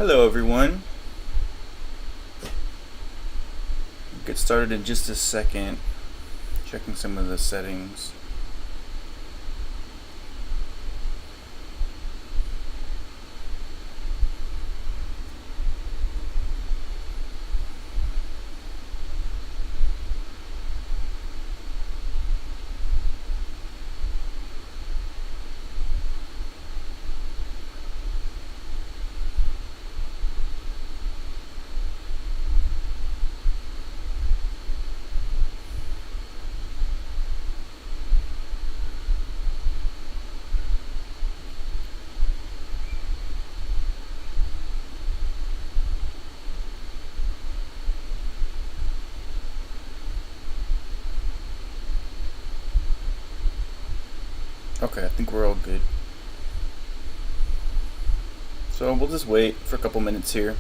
Hello everyone. We'll get started in just a second. Checking some of the settings. Okay, I think we're all good. So we'll just wait for a couple minutes here.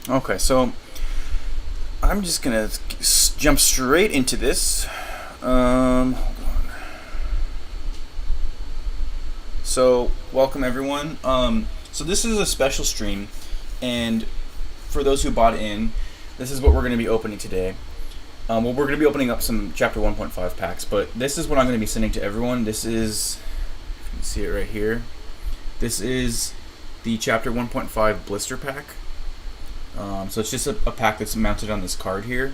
Okay, so I'm just gonna jump straight into this. Hold on. So welcome everyone. So this is a special stream, and for those who bought in, this is what we're going to be opening today. Well, we're going to be opening up some Chapter 1.5 packs, but this is what I'm going to be sending to everyone. This is, you can see it right here. This is the Chapter 1.5 blister pack. So it's just a pack that's mounted on this card here.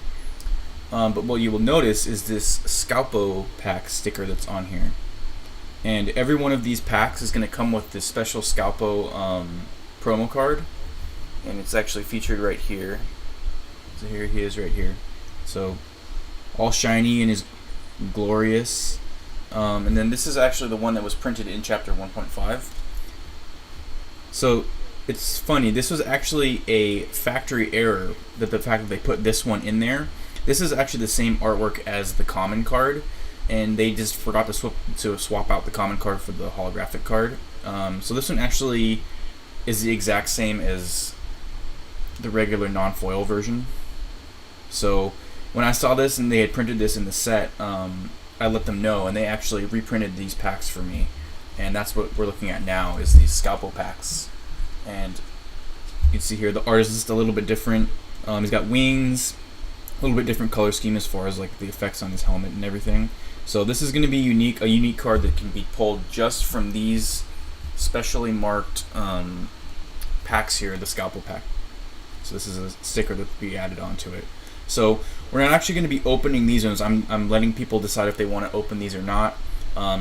But what you will notice is this Scalpo pack sticker that's on here. And every one of these packs is going to come with this special Scalpo promo card. And it's actually featured right here. So here he is right here. So all shiny and is glorious. And then this is actually the one that was printed in Chapter 1.5. So it's funny, this was actually a factory error, that the fact that they put this one in there. This is actually the same artwork as the common card, and they just forgot to swap out the common card for the holographic card. So this one actually is the exact same as the regular non-foil version. So when I saw this and they had printed this in the set, I let them know, and they actually reprinted these packs for me. And that's what we're looking at now, is these Scalpo packs. And you can see here the art is just a little bit different. He's got wings, a little bit different color scheme as far as like the effects on his helmet and everything. So this is going to be a unique card that can be pulled just from these specially marked packs here, the Scalpo pack. So this is a sticker that will be added onto it. So we're not actually going to be opening these ones. I'm letting people decide if they want to open these or not.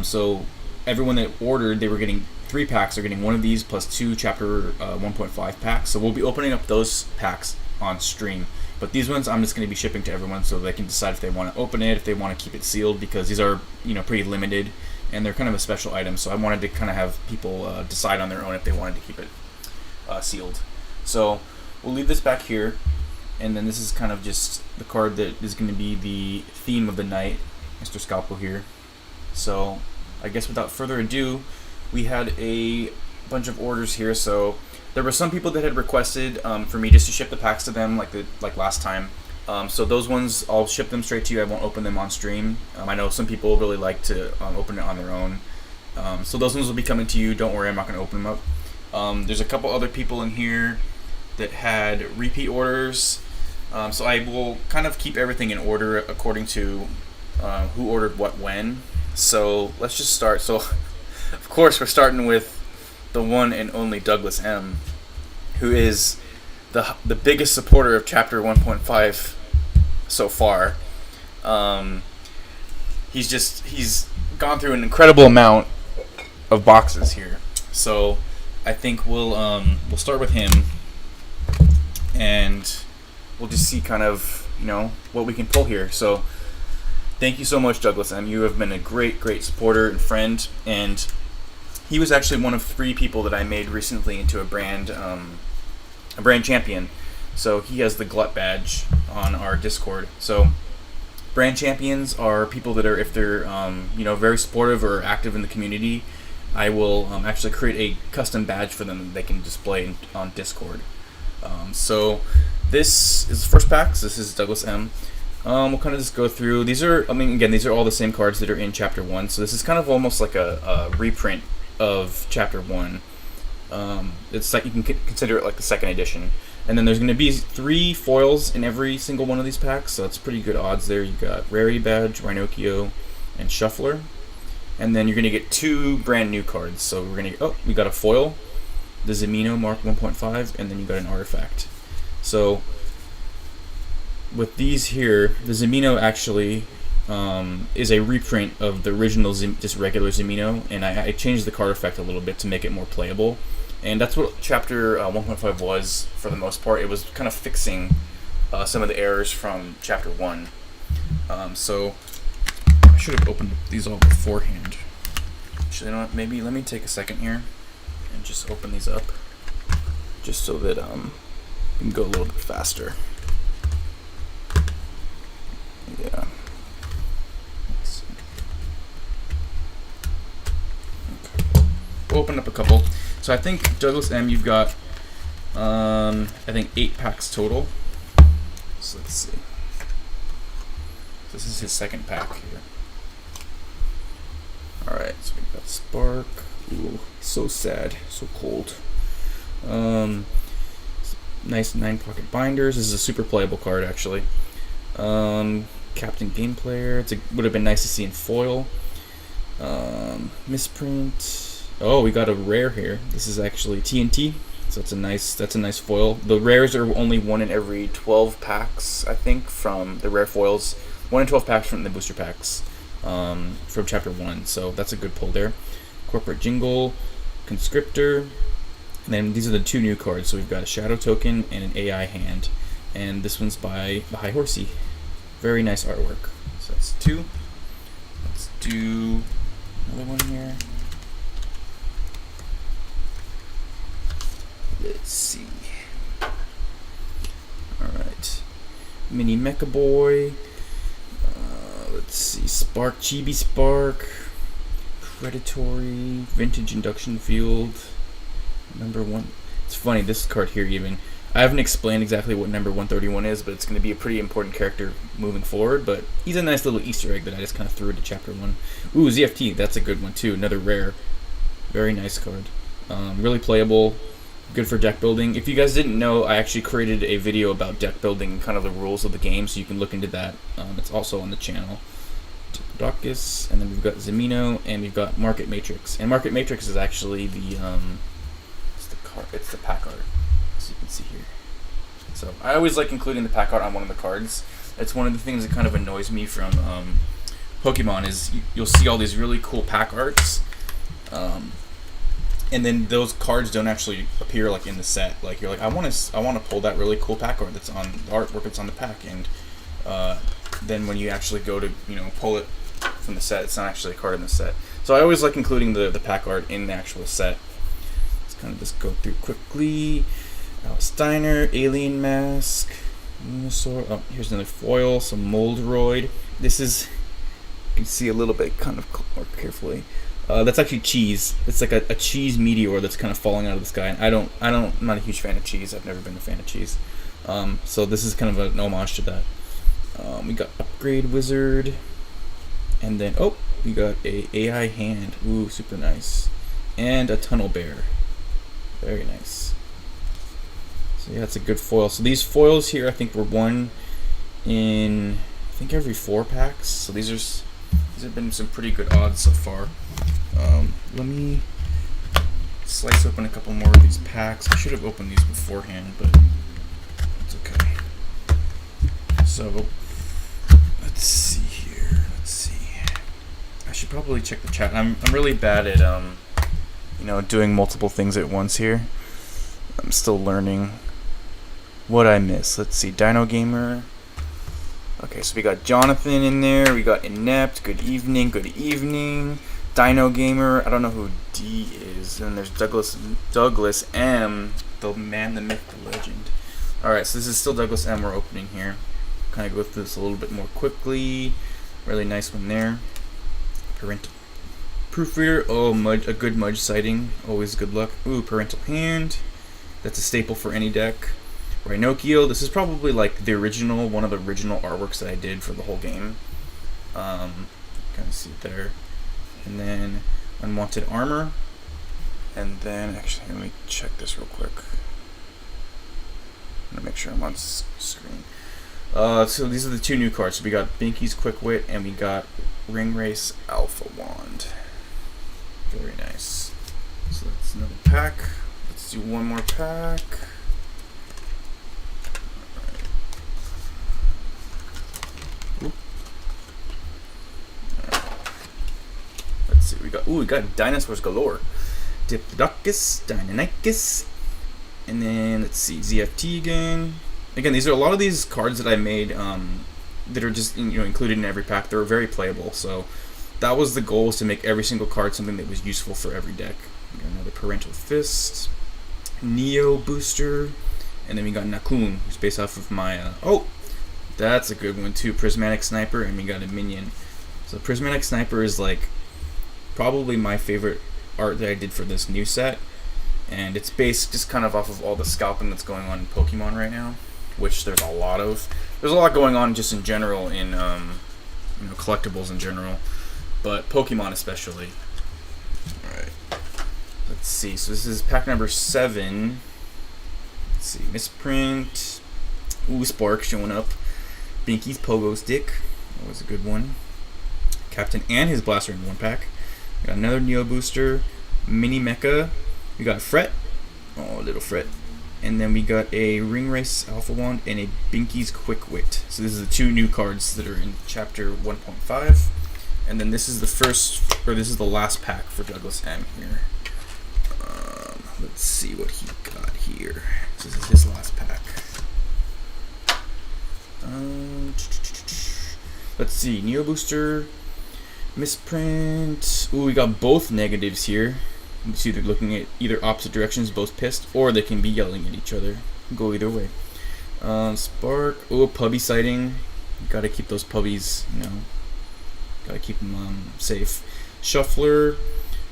So everyone that ordered, they were getting 3 packs. They're getting one of these plus 2 Chapter 1.5 packs. So we'll be opening up those packs on stream. But these ones I'm just going to be shipping to everyone so they can decide if they want to open it, if they want to keep it sealed, because these are pretty limited and they're kind of a special item. So I wanted to kind of have people decide on their own if they wanted to keep it sealed. So we'll leave this back here, and then this is kind of just the card that is going to be the theme of the night, Mr. Scalpo here. So I guess without further ado, we had a bunch of orders here. So there were some people that had requested for me just to ship the packs to them like last time. So those ones, I'll ship them straight to you. I won't open them on stream. I know some people really like to open it on their own. So those ones will be coming to you. Don't worry, I'm not going to open them up. There's a couple other people in here that had repeat orders. So I will kind of keep everything in order according to who ordered what when. So let's just start. So of course we're starting with the one and only Douglas M, who is the biggest supporter of Chapter 1.5 so far. He's gone through an incredible amount of boxes here. So I think we'll start with him, and we'll just see kind of what we can pull here. So thank you so much, Douglas M. You have been a great supporter and friend, and he was actually one of 3 people that I made recently into a brand champion. So he has the Glut badge on our Discord. So brand champions are people that are, if they're very supportive or active in the community, I will actually create a custom badge for them that they can display on Discord. So this is the first pack. So this is Douglas M. We'll kind of just go through. These are, I mean, again, these are all the same cards that are in Chapter 1. So this is kind of almost like a reprint of Chapter 1. It's like you can consider it like the second edition. And then there's going to be 3 foils in every single one of these packs, so that's pretty good odds there. You got Rarity Badge, Rhinocchio, and Shuffler. And then you're going to get 2 brand new cards. So we're going to we got a foil, the Zemino Mark 1.5, and then you got an artifact. So with these here, the Zemino actually is a reprint of the original just regular Zemino, and I changed the card effect a little bit to make it more playable. And that's what Chapter 1.5 was for the most part. It was kind of fixing some of the errors from Chapter 1. So I should have opened these all beforehand. Actually, you know what? Maybe let me take a second here and just open these up, just so that we can go a little bit faster. Yeah. Let's see. Okay. We'll open up a couple. So I think Douglas M, you've got I think 8 packs total. So let's see. This is his second pack here. Alright, so we got Spark. Ooh, so sad, so cold. Nice 9-pocket binders. This is a super playable card actually. Captain Game Player. Would have been nice to see in foil. Misprint. Oh, we got a rare here. This is actually TNT, so that's a nice foil. The rares are only 1 in every 12 packs, I think, from the rare foils. 1 in 12 packs from the booster packs from Chapter 1, so that's a good pull there. Corporate Jingle, Conscriptor, and then these are the 2 new cards. So we've got a Shadow Token and an AI Hand, and this one's by the High Horsey. Very nice artwork. So that's 2. Let's do another one here. Let's see. Alright. Mini Mecha Boy. Let's see. Spark, Chibi Spark. Predatory. Vintage Induction Field. Number 1. It's funny, this card here even. I haven't explained exactly what number 131 is, but it's going to be a pretty important character moving forward. But he's a nice little Easter egg that I just kind of threw into Chapter 1. Ooh, ZFT. That's a good one too. Another rare. Very nice card. Really playable. Good for deck building. If you guys didn't know, I actually created a video about deck building and kind of the rules of the game, so you can look into that. It's also on the channel. Diplodocus, and then we've got Zemino, and we've got Market Matrix. And Market Matrix is actually the it's the pack art, as you can see here. So I always like including the pack art on one of the cards. It's one of the things that kind of annoys me from Pokemon is you'll see all these really cool pack arts. And then those cards don't actually appear like in the set. Like you're like, I want to pull that really cool pack art that's on the artwork that's on the pack, and then when you actually go to pull it from the set, it's not actually a card in the set. So I always like including the pack art in the actual set. Let's kind of just go through quickly. Steiner, Alien Mask, Venusaur. Oh, here's another foil. Some Moldroid. This is, you can see a little bit kind of more carefully. That's actually cheese. It's like a cheese meteor that's kind of falling out of the sky. And I'm not a huge fan of cheese. I've never been a fan of cheese. So this is kind of an homage to that. We got Upgrade Wizard, and then we got a AI Hand. Ooh, super nice, and a Tunnel Bear. Very nice. So yeah, it's a good foil. So these foils here, I think, were 1 in every 4 packs. So these have been some pretty good odds so far. Let me slice open a couple more of these packs. I should have opened these beforehand, but it's okay. So let's see here. I should probably check the chat. I'm really bad at doing multiple things at once here. I'm still learning what I miss. Let's see. Dino Gamer. Okay, so we got Jonathan in there. We got Inept. Good evening. Good evening. Dino Gamer. I don't know who D is. And there's Douglas M. The man, the myth, the legend. Alright, so this is still Douglas M. we're opening here. Kind of go through this a little bit more quickly. Really nice one there. Proofreader, oh, a good Mudge sighting, always good luck. Ooh, Parental Hand, that's a staple for any deck. Rhinocchio, this is probably like the original, one of the original artworks that I did for the whole game. Kind of see it there. And then Unwanted Armor. And then, actually, let me check this real quick. I'm gonna make sure I'm on screen. So these are the 2 new cards. So we got Binky's Quick Wit and we got Ringwraith's Alpha Wand. Very nice. So that's another pack. Let's do one more pack. Let's see. We got Dinosaurs Galore. Diplodocus, Deinonychus, and then let's see, ZFT again. Again, these are a lot of these cards that I made that are just included in every pack. They're very playable, so that was the goal, was to make every single card something that was useful for every deck. We got another Parental Fist, Neo Booster, and then we got Nakun, who's based off of my oh, that's a good one too, Prismatic Sniper, and we got a minion. So Prismatic Sniper is like probably my favorite art that I did for this new set, and it's based just kind of off of all the scalping that's going on in Pokemon right now, which there's a lot going on just in general in collectibles in general, but Pokemon especially. Alright, let's see, so this is pack number 7. Let's see, Misprint, ooh, Spark showing up, Binky's Pogo Stick, that was a good one, Captain and his Blaster in one pack. We got another Neo Booster, Mini Mecha, we got Fret, oh, little Fret, and then we got a Ringwraith's Alpha Wand and a Binky's Quick Wit. So this is the 2 new cards that are in chapter 1.5, and then this is the last pack for Douglas M here. Let's see what he got here. So this is his last pack. Let's see, Neo Booster, Misprint. Ooh, we got both negatives here. It's either looking at either opposite directions, both pissed, or they can be yelling at each other. Go either way. Spark. Oh, puppy sighting. Gotta keep those puppies, gotta keep them safe. Shuffler,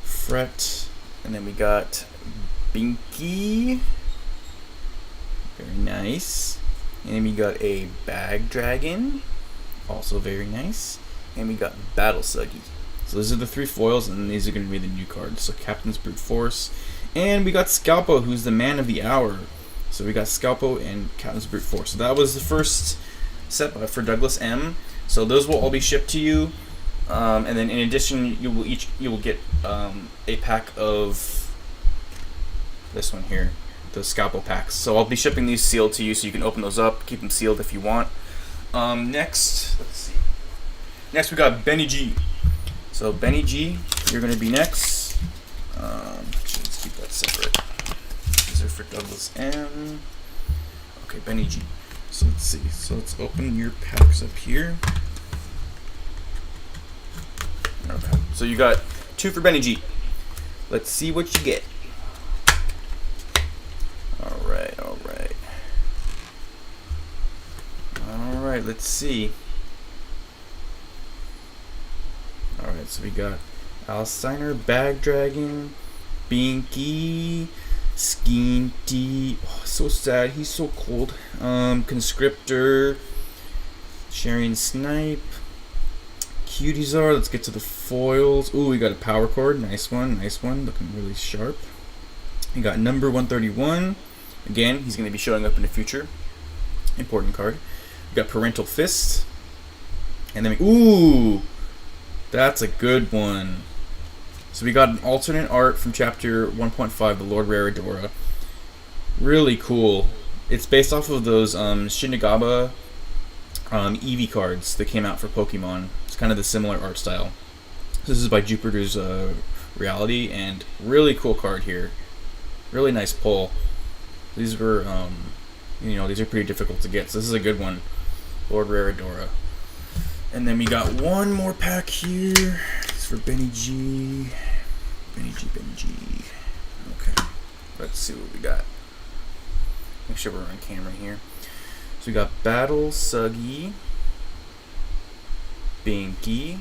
Fret, and then we got Binky. Very nice. And then we got a Bag Dragon. Also very nice. And we got Battle Suggy. So those are the 3 foils, and these are going to be the new cards. So Captain's Brute Force. And we got Scalpo, who's the man of the hour. So we got Scalpo and Captain's Brute Force. So that was the first set for Douglas M. So those will all be shipped to you. And then in addition, you will get a pack of this one here, the Scalpo packs. So I'll be shipping these sealed to you, so you can open those up, keep them sealed if you want. Next, let's see. Next we got Benny G. So Benny G, you're gonna be next. Let's keep that separate. These are for Douglas M. Okay, Benny G. So let's see. So let's open your packs up here. Okay. So you got 2 for Benny G. Let's see what you get. Alright, alright. Alright, let's see. Alright, so we got Alsteiner, Bag Dragon, Binky, Skeeny. Oh, so sad, he's so cold. Conscriptor, Sharing Snipe, Cutiezar. Let's get to the foils. Ooh, we got a power cord. Nice one, looking really sharp. We got number 131. Again, he's going to be showing up in the future. Important card. We got Parental Fist. And then ooh, that's a good one. So we got an alternate art from chapter 1.5, the Lord Raridora. Really cool. It's based off of those Shinigaba Eevee cards that came out for Pokemon. It's kind of the similar art style. This is by Jupiter's Reality, and really cool card here. Really nice pull. These were, these are pretty difficult to get, so this is a good one. Lord Raridora. And then we got one more pack here. It's for Benny G. Benny G. Okay. Let's see what we got. Make sure we're on camera here. So we got Battle Suggy, Binky,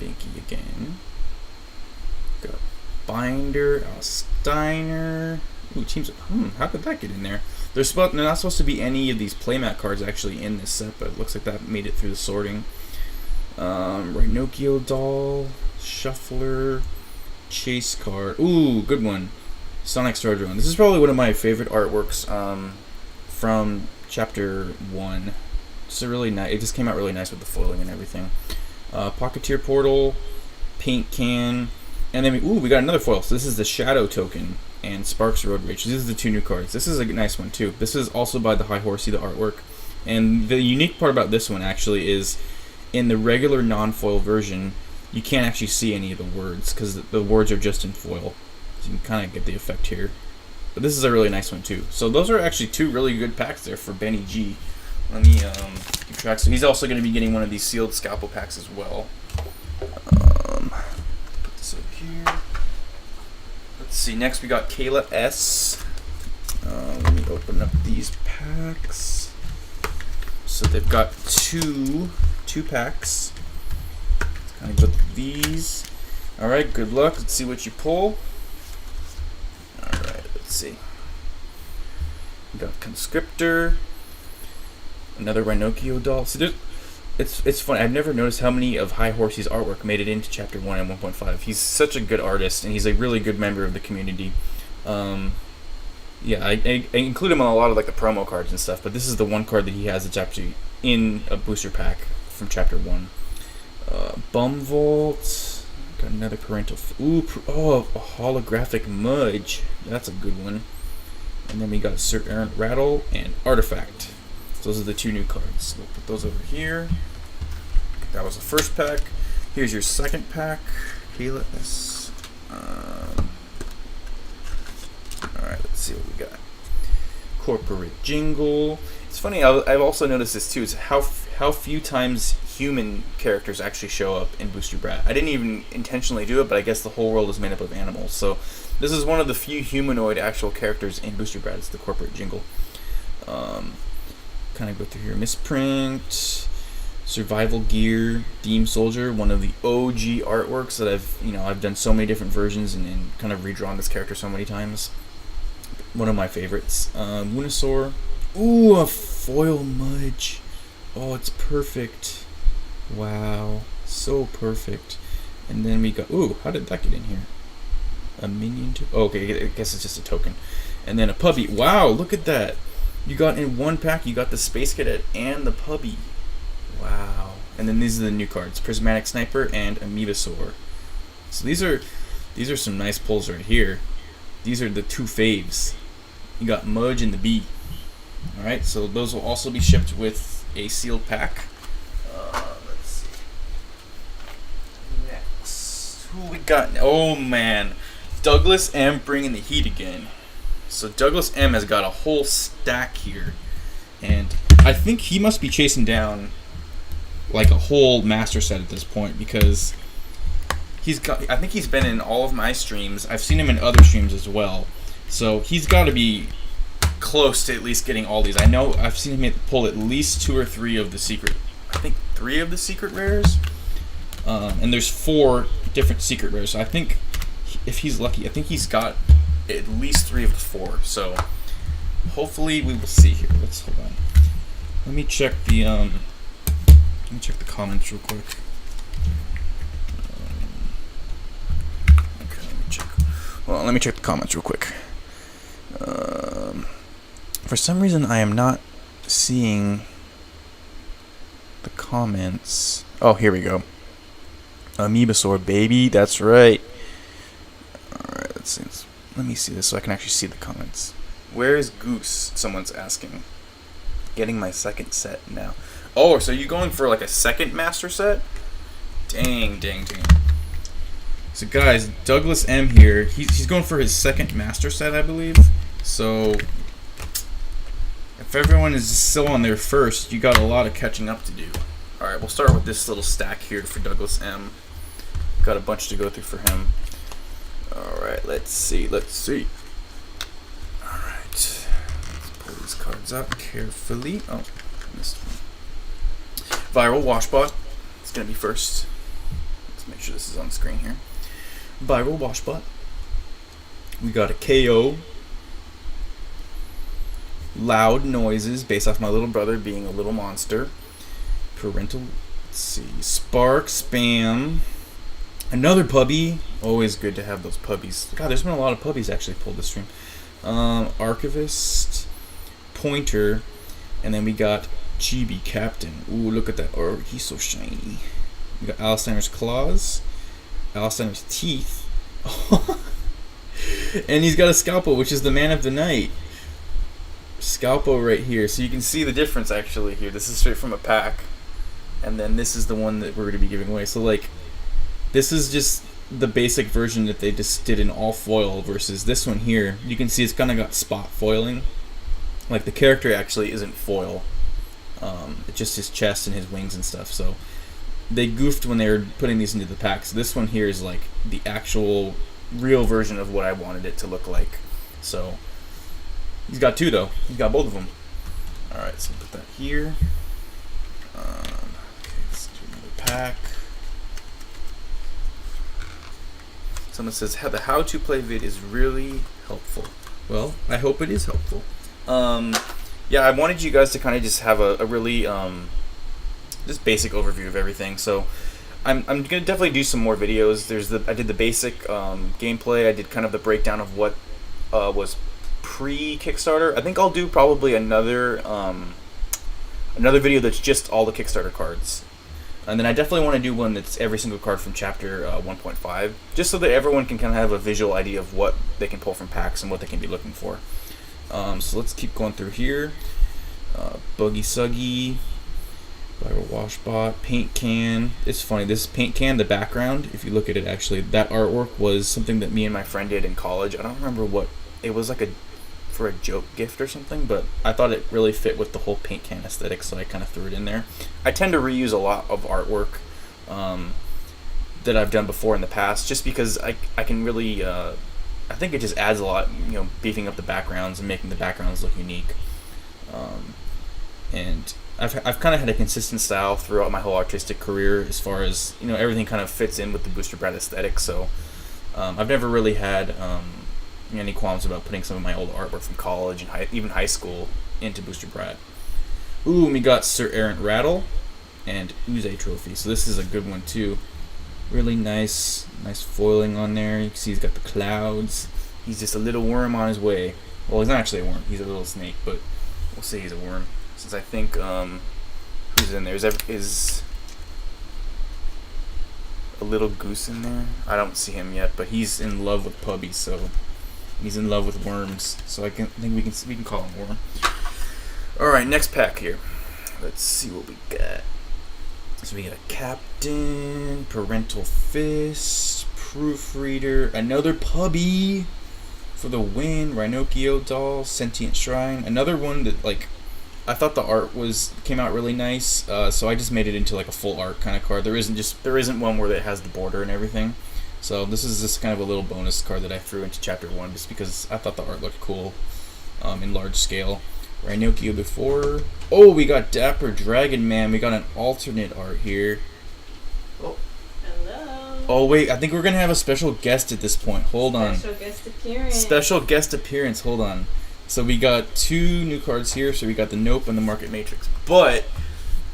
Binky again. Got Binder, Steiner. Ooh, teams. How did that get in there? They're not supposed to be any of these playmat cards actually in this set, but it looks like that made it through the sorting. Rhinocchio doll, Shuffler, Chase card. Ooh, good one. Sonic Star Drone. This is probably one of my favorite artworks from Chapter 1. It's a really nice. It just came out really nice with the foiling and everything. Pocketeer Portal, Paint Can, and then we got another foil. So this is the Shadow Token and Sparks Road Rage. These are the two new cards. This is a nice one too. This is also by the High Horsey, the artwork. And the unique part about this one actually is in the regular non-foil version, you can't actually see any of the words because the words are just in foil. So you can kind of get the effect here. But this is a really nice one too. So those are actually two really good packs there for Benny G. Let me keep track. So he's also going to be getting one of these sealed Scalpo packs as well. Put this up here. Let's see. Next we got Kayla S. Let me open up these packs. So they've got two packs. Let's kind of go through these. All right. Good luck. Let's see what you pull. All right. Let's see. We got Conscriptor. Another Rhinocchio doll. So it's funny. I've never noticed how many of High Horsey's artwork made it into Chapter 1 and 1.5. He's such a good artist, and he's a really good member of the community. Yeah, I include him on a lot of like the promo cards and stuff, but this is the one card that he has that's actually in a booster pack from Chapter 1. Bumvault. Got another parental. A holographic Mudge. That's a good one. And then we got Sir Rattle and Artifact. Those are the two new cards. We'll put those over here. That was the first pack. Here's your second pack. Kayla S. Alright, let's see what we got. Corporate Jingle. It's funny, I've also noticed this too, is how few times human characters actually show up in Booster Brat. I didn't even intentionally do it, but I guess the whole world is made up of animals. So this is one of the few humanoid actual characters in Booster Brat. It's the Corporate Jingle. Kind of go through here. Misprint, Survival Gear, Deem Soldier, one of the OG artworks that I've done so many different versions and kind of redrawn this character so many times. One of my favorites. Lunosaur. Ooh, a foil Mudge. Oh, it's perfect. Wow, so perfect. And then we got. Ooh, how did that get in here? A minion. Okay, I guess it's just a token. And then a puppy. Wow, look at that. You got in one pack, you got the Space Cadet and the Puppy. Wow. And then these are the new cards, Prismatic Sniper and Amoebasaur. So these are some nice pulls right here. These are the two faves. You got Mudge and the Bee. Alright, so those will also be shipped with a sealed pack. Let's see. Next. Who we got? Oh man. Douglas M bringing the heat again. So Douglas M has got a whole stack here, and I think he must be chasing down like a whole master set at this point because I think he's been in all of my streams. I've seen him in other streams as well, so he's got to be close to at least getting all these. I know I've seen him pull at least 2 or 3 of the secret. I think 3 of the secret rares, and there's 4 different secret rares. So I think if he's lucky, I think he's got at least 3 of the 4. So hopefully we will see here. Let's hold on. Let me check the comments real quick. Okay, let me check. Well, let me check the comments real quick. For some reason, I am not seeing the comments. Oh, here we go. Amoebasaur, baby. That's right. All right, let's see. Let me see this so I can actually see the comments. Where is Goose? Someone's asking. Getting my second set now. Oh, so you going for like a second master set? Dang. So guys, Douglas M here. He's going for his second master set, I believe. So if everyone is still on their first, you got a lot of catching up to do. All right, we'll start with this little stack here for Douglas M. Got a bunch to go through for him. Alright, let's see. Alright. Let's pull these cards out carefully. Oh, I missed one. Viral Washbot. It's going to be first. Let's make sure this is on screen here. Viral Washbot. We got a KO. Loud Noises, based off my little brother being a little monster. Parental, let's see, Spark, Spam. Another puppy. Always good to have those puppies. God, there's been a lot of puppies actually pulled this stream. Archivist, Pointer, and then we got Chibi Captain. Ooh, look at that. Oh, he's so shiny. We got Alzheimer's Claws, Alzheimer's Teeth, and he's got a Scalpo, which is the man of the night. Scalpo right here. So you can see the difference actually here. This is straight from a pack, and then this is the one that we're going to be giving away. So like, this is just the basic version that they just did in all foil versus this one here. You can see it's kind of got spot foiling. Like the character actually isn't foil. It's just his chest and his wings and stuff. So they goofed when they were putting these into the packs. This one here is like the actual real version of what I wanted it to look like. So he's got two though. He's got both of them. Alright, so put that here. Okay, let's do another pack. Someone says, the how to play vid is really helpful. Well, I hope it is helpful. Yeah, I wanted you guys to kind of just have a really just basic overview of everything. So I'm gonna definitely do some more videos. I did the basic gameplay. I did kind of the breakdown of what was pre-Kickstarter. I think I'll do probably another video that's just all the Kickstarter cards. And then I definitely want to do one that's every single card from chapter 1.5, just so that everyone can kind of have a visual idea of what they can pull from packs and what they can be looking for. So let's keep going through here. Buggy Suggy, Viral Washbot, Paint Can. It's funny, this paint can, the background, if you look at it actually, that artwork was something that me and my friend did in college. I don't remember what, it was like for a joke gift or something, but I thought it really fit with the whole paint can aesthetic, so I kind of threw it in there. I tend to reuse a lot of artwork that I've done before in the past, just because I can really, I think it just adds a lot, beefing up the backgrounds and making the backgrounds look unique. And I've kind of had a consistent style throughout my whole artistic career, as far as, everything kind of fits in with the Booster Brat aesthetic, so I've never really had any qualms about putting some of my old artwork from college and even high school into Booster Brat. Ooh, and we got Sir Errant Rattle and Uze Trophy. So this is a good one too. Really nice foiling on there. You can see he's got the clouds. He's just a little worm on his way. Well, he's not actually a worm. He's a little snake, but we'll say he's a worm. Since I think who's in there? Is a little goose in there? I don't see him yet, but he's in love with puppies, so he's in love with worms. So I think we can call him Worm. All right, next pack here. Let's see what we got. So we got Captain, Parental Fist, Proofreader, another puppy for the win, Rhinocchio doll, Sentient Shrine, another one that I thought the art came out really nice, so I just made it into like a full art kind of card. There isn't one where it has the border and everything. So this is just kind of a little bonus card that I threw into chapter 1 just because I thought the art looked cool in large scale. Rhinocchio before. Oh, we got Dapper Dragon Man. We got an alternate art here. Oh. Hello. Oh wait, I think we're gonna have a special guest at this point. Hold on. Special guest appearance. Special guest appearance. Hold on. So we got 2 new cards here. So we got the Nope and the Market Matrix. But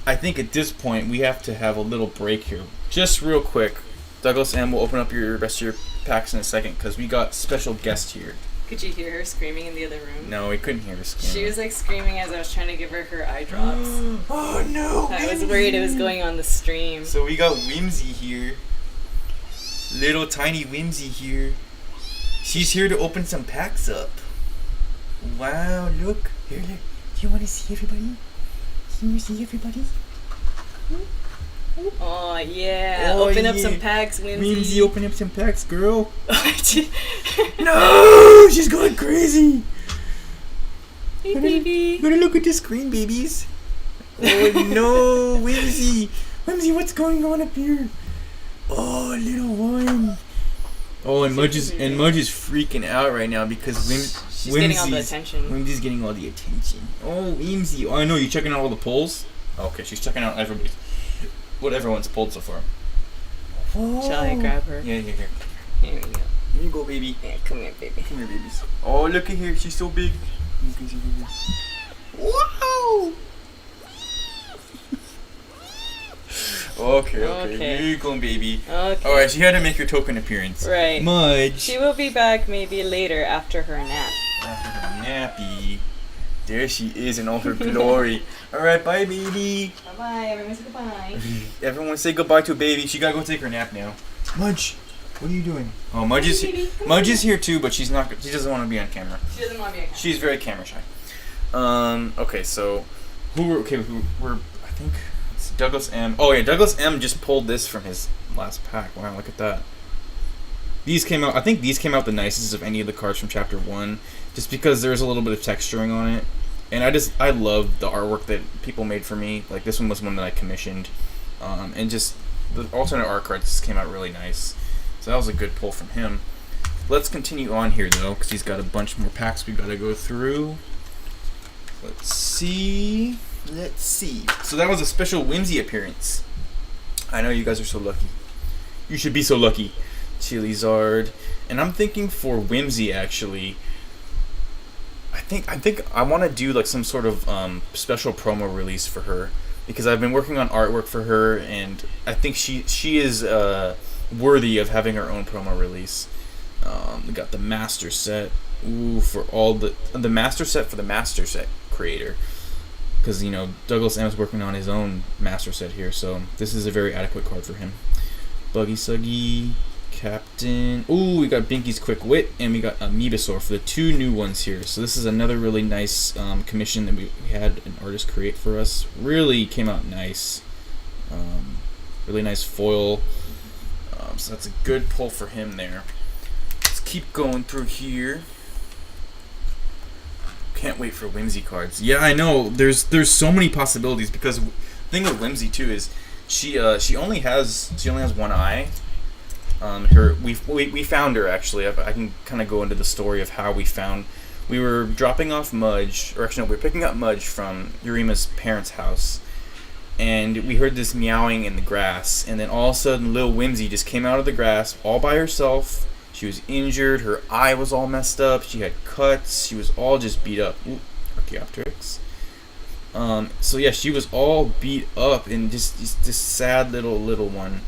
I think at this point we have to have a little break here, just real quick. Douglas M will open up your rest of your packs in a second because we got special guest here. Could you hear her screaming in the other room? No, we couldn't hear her screaming. She was screaming as I was trying to give her eye drops. Oh no! I was worried it was going on the stream. So we got Whimsy here. Little tiny Whimsy here. She's here to open some packs up. Wow, look. Here, look. Do you want to see everybody? Can you see everybody? Oh, yeah. Open up some packs, Whimsy. Whimsy, open up some packs, girl. No! She's going crazy. Hey, baby. Gotta look at the screen, babies. Oh, no. Whimsy. Whimsy, what's going on up here? Oh, little one. Oh, and Mudge is freaking out right now because She's getting all the attention. Whimsy's getting all the attention. Oh, Whimsy. Oh, I know. You checking out all the polls? Okay, she's checking out what everyone's pulled so far. Oh. Shall I grab her? Yeah, here. Here we go. Here you go, baby. Yeah, come here, baby. Come here, babies. Oh, look at here. She's so big. You can see her. Wow! Okay. Here you go, baby. Okay. Alright, so you had to make your token appearance. Right. Mudge. She will be back maybe later after her nap. After her nappy. There she is in all her glory. Alright, bye, baby. Bye-bye. Everyone say goodbye. Everyone say goodbye to baby. She gotta go take her nap now. Mudge, what are you doing? Oh, Mudge is here too, but she doesn't want to be on camera. She doesn't want to be on camera. She's very camera shy. Okay, so I think it's Douglas M. Oh yeah, Douglas M just pulled this from his last pack. Wow, look at that. I think these came out the nicest of any of the cards from Chapter 1, just because there's a little bit of texturing on it. And I love the artwork that people made for me. Like, this one was one that I commissioned. And just, the alternate art cards just came out really nice. So that was a good pull from him. Let's continue on here, though, because he's got a bunch more packs we got to go through. Let's see. So that was a special Whimsy appearance. I know you guys are so lucky. You should be so lucky. Charizard. And I'm thinking for Whimsy, actually, I think I want to do like some sort of special promo release for her, because I've been working on artwork for her, and I think she is worthy of having her own promo release. We got the master set. Ooh, for all the master set for the master set creator, because Douglas M is working on his own master set here, so this is a very adequate card for him. Buggy Suggy. Captain. Ooh, we got Binky's Quick Wit, and we got Amoebasaur for the two new ones here. So this is another really nice commission that we had an artist create for us. Really came out nice. Really nice foil. So that's a good pull for him there. Let's keep going through here. Can't wait for Whimsy cards. Yeah, I know. There's so many possibilities, because the thing with Whimsy too is she only has one eye. We found her, actually. I can kind of go into the story of how we found. We were dropping off Mudge, or actually no, we were picking up Mudge from Yurima's parents' house, and we heard this meowing in the grass, and then all of a sudden Lil Whimsy just came out of the grass all by herself. She was injured, her eye was all messed up, she had cuts, she was all just beat up. Ooh, Archaeopteryx. So yeah, she was all beat up, and just this sad little one.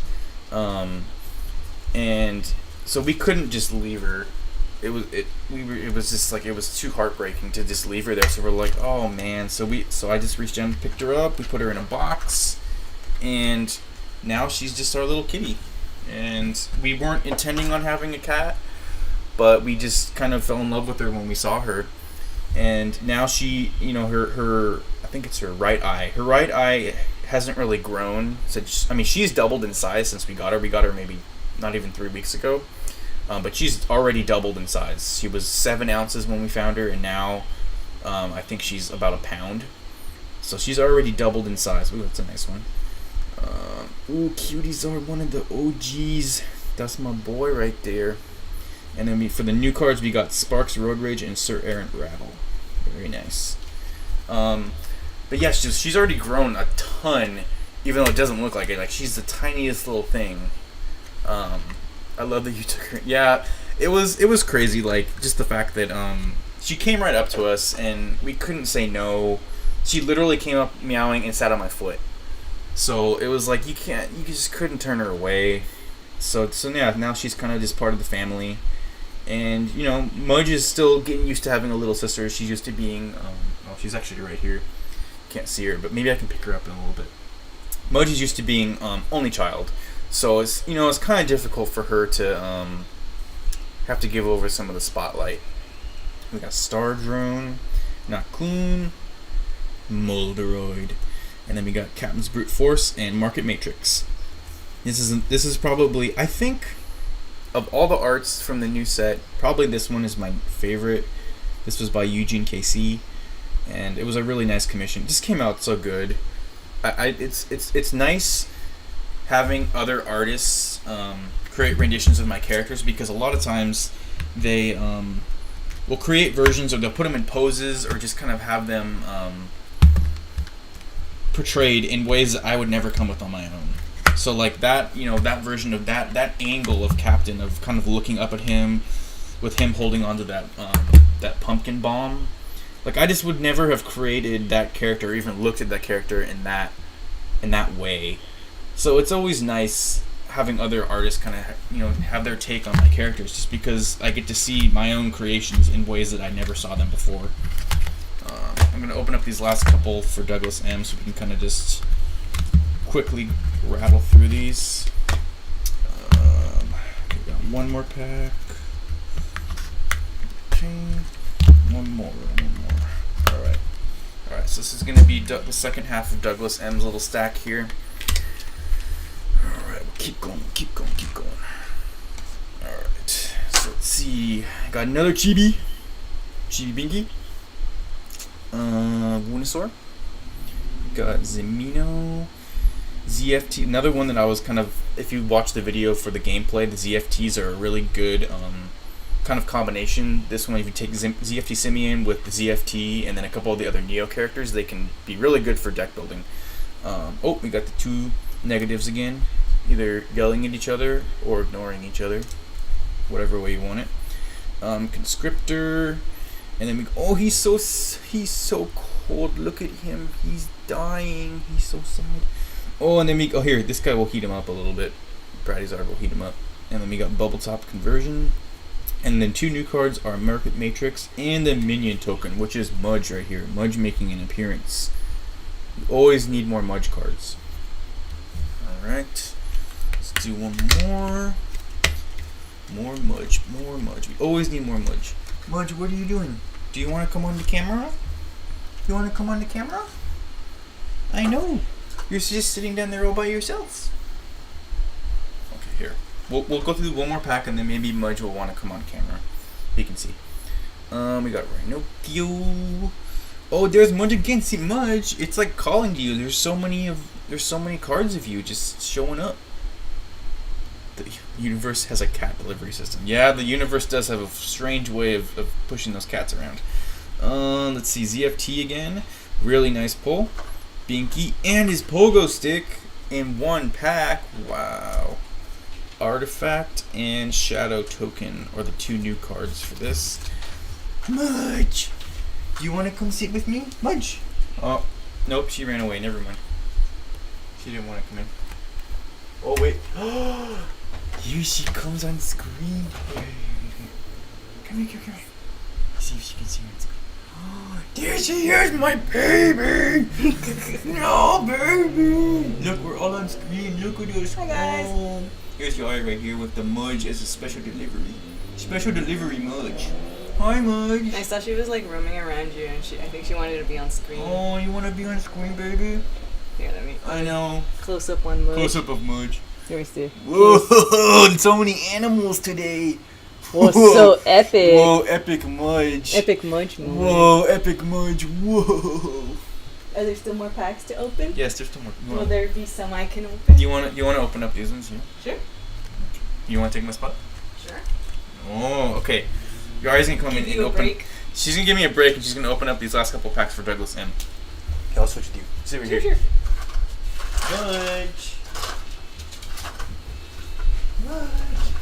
And so we couldn't just leave her. It was just like, it was too heartbreaking to just leave her there. So we're like, oh man. So I just reached down and picked her up. We put her in a box, and now she's just our little kitty. And we weren't intending on having a cat, but we just kind of fell in love with her when we saw her. And now she, her I think it's her right eye. Her right eye hasn't really grown. So she's doubled in size since we got her. We got her maybe not even 3 weeks ago, but she's already doubled in size. She was 7 ounces when we found her, and now I think she's about a pound. So she's already doubled in size. Ooh, that's a nice one. Ooh, cuties are one of the OGs. That's my boy right there. And then for the new cards, we got Sparks, Road Rage, and Sir Errant Rattle. Very nice. But yeah, she's already grown a ton, even though it doesn't look like it. Like, she's the tiniest little thing. I love that you took her. Yeah, it was crazy. Like, just the fact that she came right up to us and we couldn't say no. She literally came up meowing and sat on my foot. So it was like, you just couldn't turn her away. So yeah, now she's kind of just part of the family. And Mudge is still getting used to having a little sister. She's used to being she's actually right here. Can't see her, but maybe I can pick her up in a little bit. Mudge is used to being only child. So it's it's kind of difficult for her to have to give over some of the spotlight. We got Star Drone, Nakloon, Molderoid, and then we got Captain's Brute Force and Market Matrix. This is probably, I think, of all the arts from the new set, probably this one is my favorite. This was by Eugene KC, and it was a really nice commission. It just came out so good. It's nice having other artists create renditions of my characters, because a lot of times they will create versions, or they'll put them in poses, or just kind of have them portrayed in ways that I would never come with on my own. So like that, that version of that angle of Captain, of kind of looking up at him, with him holding onto that pumpkin bomb. Like, I just would never have created that character, or even looked at that character in that way. So it's always nice having other artists kind of have their take on my characters, just because I get to see my own creations in ways that I never saw them before. I'm gonna open up these last couple for Douglas M, so we can kind of just quickly rattle through these. We got one more pack. Okay, one more. All right. So this is gonna be the second half of Douglas M's little stack here. All right, we'll keep going. All right. So let's see. I got another Chibi Binky. Venusaur. Got Zemino. ZFT, another one that I was kind of, if you watch the video for the gameplay, the ZFTs are a really good kind of combination. This one, if you take ZFT Simeon with the ZFT and then a couple of the other Neo characters, they can be really good for deck building. We got the two negatives again, either yelling at each other or ignoring each other, whatever way you want it. Conscriptor, and then he's so cold. Look at him, he's dying. He's so sad. And then here, this guy will heat him up a little bit. Bradizard will heat him up. And then we got Bubble Top Conversion. And then two new cards are Market Matrix and the Minion Token, which is Mudge right here. Mudge making an appearance. You always need more Mudge cards. Alright. Let's do one more. More Mudge. We always need more Mudge. Mudge, what are you doing? Do you want to come on the camera? I know. You're just sitting down there all by yourself. Okay, here. We'll go through one more pack, and then maybe Mudge will want to come on camera. You can see. We got Rhinokio. Oh, there's Mudge again. See, Mudge, it's like calling to you. There's so many cards of you just showing up. The universe has a cat delivery system. Yeah, the universe does have a strange way of pushing those cats around. Let's see, ZFT again. Really nice pull. Binky and his pogo stick in one pack. Wow. Artifact and Shadow Token are the two new cards for this. Mudge, do you want to come sit with me? Mudge. Oh, nope, she ran away. Never mind. She didn't want to come in. Oh, wait. Here she comes on screen. Come here. See if she can see me on screen. There she is, my baby! No, baby! Look, we're all on screen. Look at us. Hi, guys. Here's your eye right here with the Mudge as a special delivery. Special delivery Mudge. Hi, Mudge. I saw she was like roaming around you, and I think she wanted to be on screen. Oh, you want to be on screen, baby? Here, let me. I know. Close up on Mudge. Close up of Mudge. Let me see. Whoa! So many animals today. Whoa, so epic. Whoa, epic Mudge. Epic Mudge moment. Whoa, epic Mudge. Whoa. Are there still more packs to open? Yes, there's still more. Will there be some I can open? Do you want to open up these ones? Yeah? Sure. You want to take my spot? Sure. Oh, okay. Your eyes gonna come in and You a open. break. She's gonna give me a break, and she's gonna open up these last couple packs for Douglas M. Okay, I'll switch with you. Sit over here. Sure. Mudge.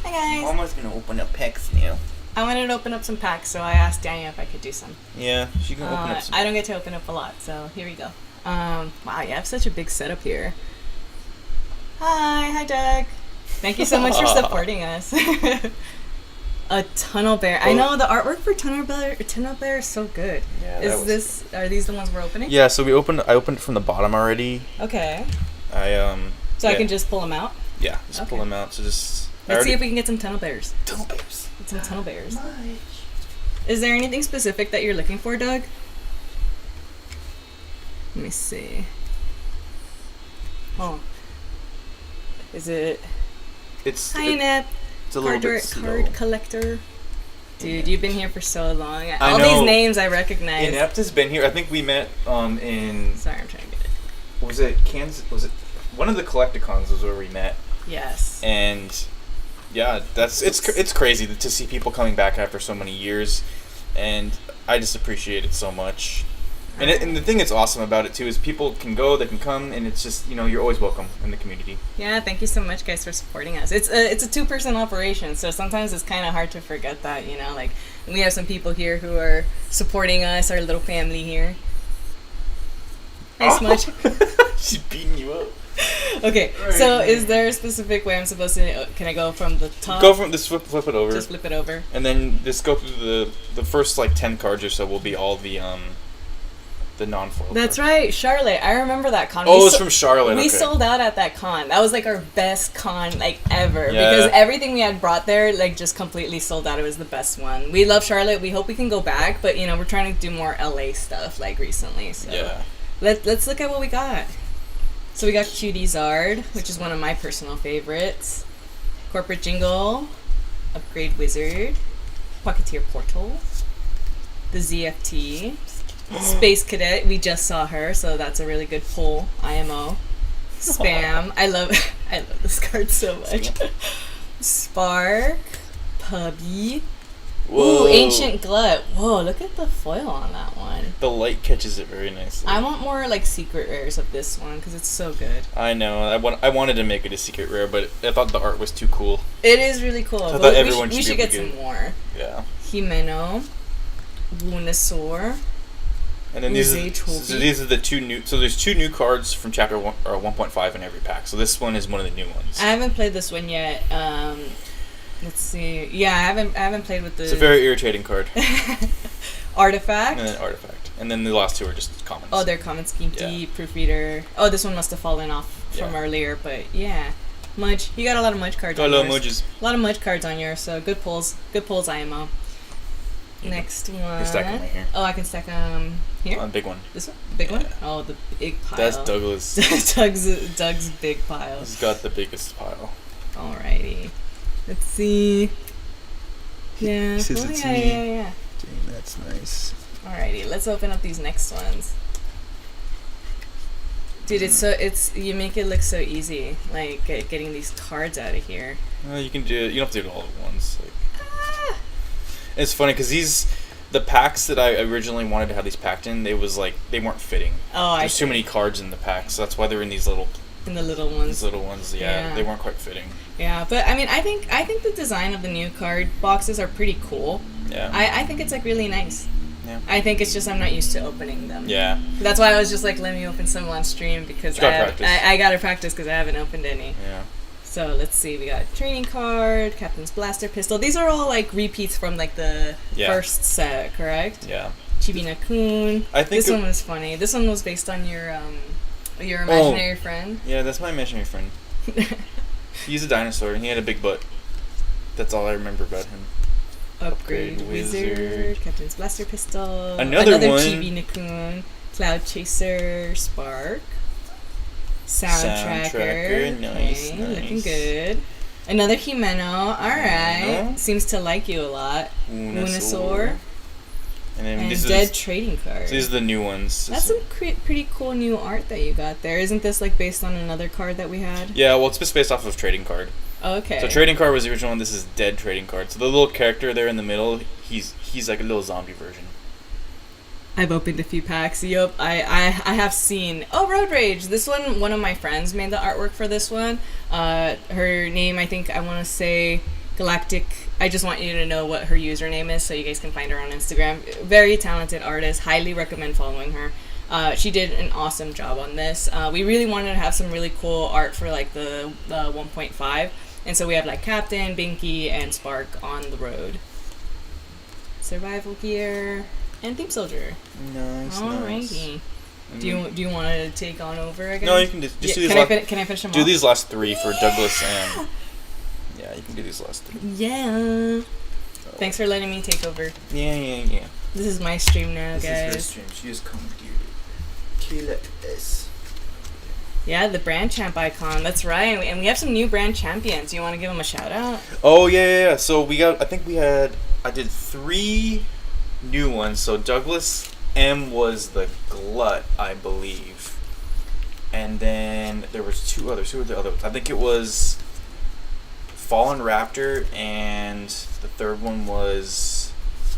Hi guys. Mama's gonna open up packs now. I wanted to open up some packs, so I asked Dania if I could do some. Yeah, she can open up some. I don't get to open up a lot, so here we go. Wow, you have such a big setup here. Hi Doug. Thank you so much for supporting us. A tunnel bear. I know the artwork for tunnel bear is so good. Yeah, Are these the ones we're opening? Yeah, so I opened it from the bottom already. Okay. So I can just pull them out? Yeah, just pull them out. So just Let's see if we can get some tunnel bears. Tunnel bears. Get some tunnel bears. Is there anything specific that you're looking for, Doug? Let me see. Oh. Is it... It's Hi, Nep. It's a little bit slow. Card collector. Dude, you've been here for so long. I All know. these names I recognize. Inept has been here. I think we met in... Sorry, I'm trying to get it. Was it Kansas? Was it... One of the Collecticons was where we met. Yes. And... Yeah, it's crazy to see people coming back after so many years, and I just appreciate it so much. And the thing that's awesome about it too is people can go, they can come, and it's just you're always welcome in the community. Yeah, thank you so much, guys, for supporting us. It's a 2-person operation, so sometimes it's kind of hard to forget that. Like we have some people here who are supporting us, our little family here. Hi, Smudge. She's beating you up. Okay, so is there a specific way I'm supposed to? Can I go from the top? Go from this. Flip it over. Just flip it over. And then just go through the first 10 cards or so will be all the non-foil. That's right, Charlotte. I remember that con. Oh, it's from Charlotte. We okay. sold out at that con. That was our best con ever Yeah. because everything we had brought there just completely sold out. It was the best one. We love Charlotte. We hope we can go back, but we're trying to do more LA stuff recently. So yeah. Let's look at what we got. So we got Cutie Zard, which is one of my personal favorites. Corporate Jingle, Upgrade Wizard, Pocketeer Portal, the ZFT, Space Cadet. We just saw her, so that's a really good pull. IMO, Spam. I love this card so much. Spark, Puppy. Whoa. Ooh, Ancient Glut. Whoa, look at the foil on that one. The light catches it very nicely. I want more secret rares of this one because it's so good. I know. I wanted to make it a secret rare, but I thought the art was too cool. It is really cool. I thought everyone we should get some more. Yeah. Himeno, Lunasaur. And then these are the 2 new. So there's 2 new cards from Chapter 1 or 1.5 in every pack. So this one is one of the new ones. I haven't played this one yet. Let's see. Yeah, I haven't played with the. It's a very irritating card. Artifact. And then Artifact. And then the last 2 are just commons. Oh, they're common. Skinky, Proofreader. Oh, this one must have fallen off from earlier, but yeah. Mudge. You got a lot of Mudge cards on yours. Mudges. A lot of Mudge cards on yours, so good pulls. Good pulls, IMO. Next one. You can stack them right here. Oh, I can stack them here? On big one. This one? Big one? Oh, the big pile. That's Douglas. Doug's big pile. He's got the biggest pile. Alrighty. Let's see. Yeah. He says it's me. Yeah. Dang, that's nice. Alrighty, let's open up these next ones. Dude, you make it look so easy, getting these cards out of here. Well, you can do it. You don't have to do it all at once. It's funny because the packs that I originally wanted to have these packed in, they weren't fitting. Oh, There's too many cards in the packs, so that's why they're in these little. In the little ones. These little ones, yeah, they weren't quite fitting. Yeah, but I mean, I think the design of the new card boxes are pretty cool. Yeah. I think it's really nice. Yeah. I think it's just I'm not used to opening them. Yeah. That's why I was just let me open some on stream because I got to practice because I haven't opened any. Yeah. So let's see, we got Training Card, Captain's Blaster Pistol. These are all repeats from the first set, correct? Yeah. Chibi-Nakun. I think this one was funny. This one was based on your imaginary friend. Yeah, that's my imaginary friend. He's a dinosaur and he had a big butt. That's all I remember about him. Upgrade Wizard, Captain's Blaster Pistol. Another one. Chibi-Nakun, Cloud Chaser, Spark. Sound Tracker. Nice. Looking good. Another Himeno. Alright. Seems to like you a lot. Lunasaur. And then Dead Trading Card. So these are the new ones. That's some pretty cool new art that you got there. Isn't this based on another card that we had? Yeah, well, it's just based off of Trading Card. Oh, okay. So Trading Card was the original one. This is Dead Trading Card. So the little character there in the middle, he's like a little zombie version. I've opened a few packs. Yup, I have seen. Oh, Road Rage. This one of my friends made the artwork for this one. Her name, I want to say Galactic. I just want you to know what her username is so you guys can find her on Instagram. Very talented artist. Highly recommend following her. She did an awesome job on this. We really wanted to have some really cool art for the 1.5. And so we have Captain, Binky, and Spark on the road. Survival gear. And Theme Soldier. Nice. Alrighty. Do you want to take on over again? No, you can just do these. Can I finish them do off? these last 3 for Douglas and. Yeah, you can do these last 3. Yeah. Thanks for letting me take over. Yeah. This is my stream now, guys. This is her stream. She just commandeered it. Kill it. Yeah, the brand champ icon. That's right. And we have some new brand champions. You want to give them a shout out? Oh yeah. So I did 3 new ones. So Douglas M was the Glut, I believe, and then there was 2 others. Who were the other ones? I think it was Fallen Raptor, and the third one was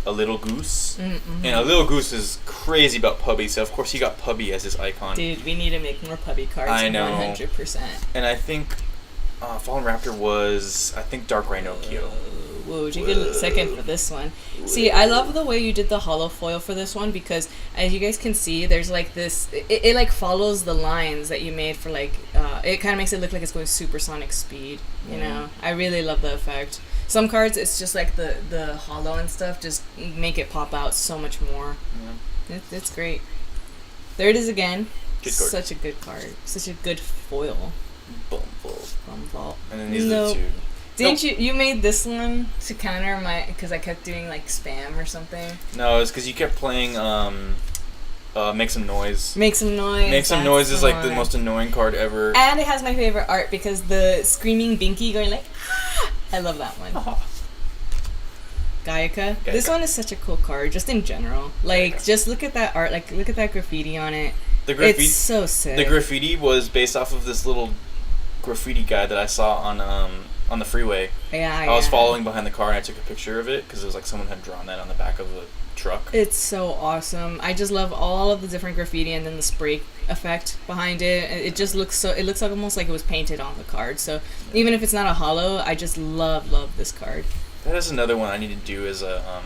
a little goose, Mm-hmm. and a little goose is crazy about Pubby. So of course he got Pubby as his icon. Dude, we need to make more puppy cards. I know. 100%. And I think Fallen Raptor was Dark Rhinocchio. Whoa, take a second for this one. See, I love the way you did the hollow foil for this one because, as you guys can see, there's like this. It like follows the lines that you made for like. It kind of makes it look like it's going supersonic speed. You know, I really love the effect. Some cards, it's just like the hollow and stuff, just make it pop out so much more. Yeah. It's great. There it is again. Good card. Such a good card. Such a good foil. Bumble. And then these are the Nope. two. Didn't you made this one to counter my, because I kept doing like spam or something? No, it's because you kept playing Make Some Noise. Make Some Noise. Make Some Noise is like the one. most annoying card ever. And it has my favorite art because the screaming Binky going like, ah! I love that one. Gaiaka. This one is such a cool card, just in general. Like, just look at that art. Like, look at that graffiti on it. The graffiti. It's so sick. The graffiti was based off of this little graffiti guy that I saw on the freeway. Yeah, I was following behind the car and I took a picture of it because it was like someone had drawn that on the back of the truck. It's so awesome. I just love all of the different graffiti and then the spray effect behind it. It just looks so. It looks like almost like it was painted on the card. So even if it's not a hollow, I just love this card. That is another one I need to do as a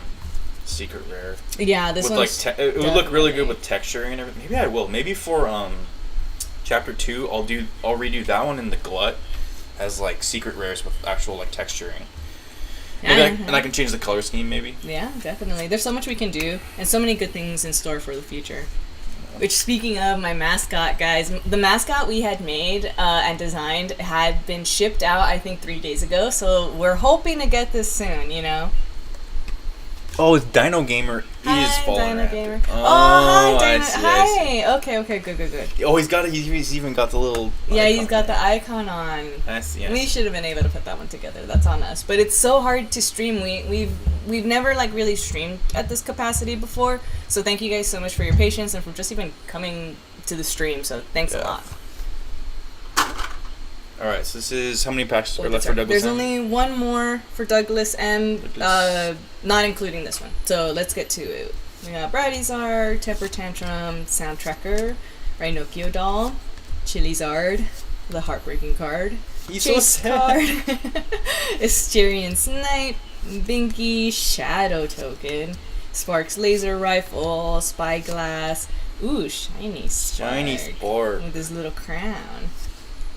secret rare. Yeah, this one. Like it would look really good with texturing and everything. Maybe I will. Maybe for chapter 2, I'll redo that one in the glut as like secret rares with actual like texturing. Maybe and I can change the color scheme maybe. Yeah, definitely. There's so much we can do and so many good things in store for the future. Which, speaking of my mascot, guys, the mascot we had made and designed had been shipped out, I think, 3 days ago. So we're hoping to get this soon, you know? Oh, it's Dino Gamer is Fallen Dino Raptor. Gamer. Oh, hi, Dino. I see. Hi. Okay, good. Oh, he's even got the little. Yeah, icon. he's got the icon on. I see. Yes. We should have been able to put that one together. That's on us. But it's so hard to stream. We've never like really streamed at this capacity before. So thank you guys so much for your patience and for just even coming to the stream. So thanks a lot. All right, so this is how many packs are left for Douglas There's M? only one more for Douglas M, not including this one. So let's get to it. We got Bradizard, Temper Tantrum, Soundtracker, Rhinocchio Doll, Chilizard, the heartbreaking card, He's Chase so sad. card, Asterian Snipe, Binky, Shadow Token, Sparks Laser Rifle, Spyglass, ooh, Shiny Spark. Shiny Spark. With his little crown.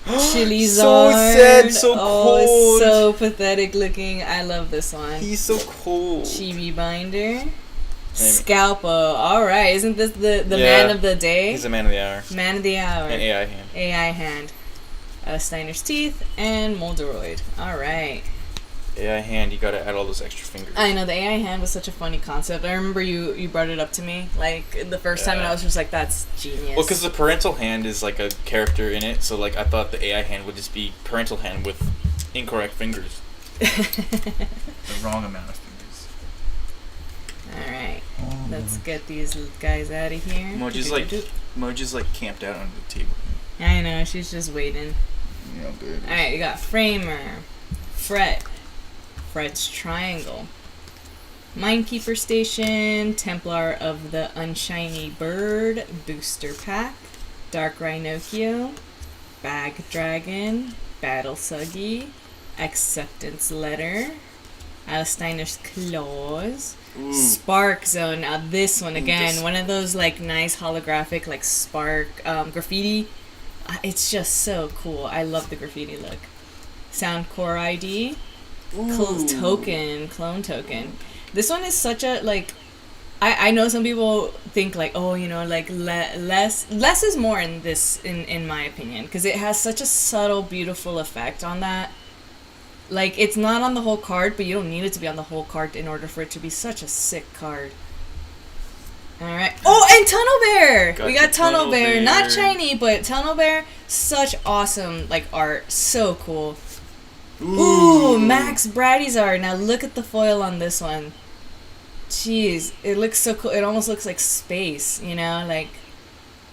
Chilizard. So sad, so cold. It's so pathetic looking. I love this one. He's so cool. Chibi Binder. Scalpo. Alright, isn't this the Yeah. man of the day? He's a man of the hour. Man of the hour. And AI hand. AI hand. Steiner's Teeth and Molderoid. Alright. AI hand, you gotta add all those extra fingers. I know, the AI hand was such a funny concept. I remember you brought it up to me, like, the first time, and I was just like, that's genius. Well, because the parental hand is like a character in it, so like I thought the AI hand would just be parental hand with incorrect fingers. The wrong amount of fingers. Alright, let's get these guys out of here. Moji's like camped out under the table. I know, she's just waiting. Yeah, good. Alright, we got Framer, Fret's Triangle, Minekeeper Station, Templar of the Unshiny Bird, Booster Pack, Dark Rhinocchio, Bag Dragon, Battle Suggy, Acceptance Letter, Alsteiner's Claws, Spark Zone. Now this one again, one of those like nice holographic like spark graffiti. It's just so cool. I love the graffiti look. Sound Core ID. Clone token. This one is such a like. I know some people think like, oh, you know, like less is more in this in my opinion, because it has such a subtle, beautiful effect on that. Like, it's not on the whole card, but you don't need it to be on the whole card in order for it to be such a sick card. Alright. Oh, and Tunnel Bear! We got Tunnel Bear. Not shiny, but Tunnel Bear. Such awesome, like, art. So cool. Ooh, Max Bradizard. Now look at the foil on this one. Jeez, it looks so cool. It almost looks like space, you know? Like,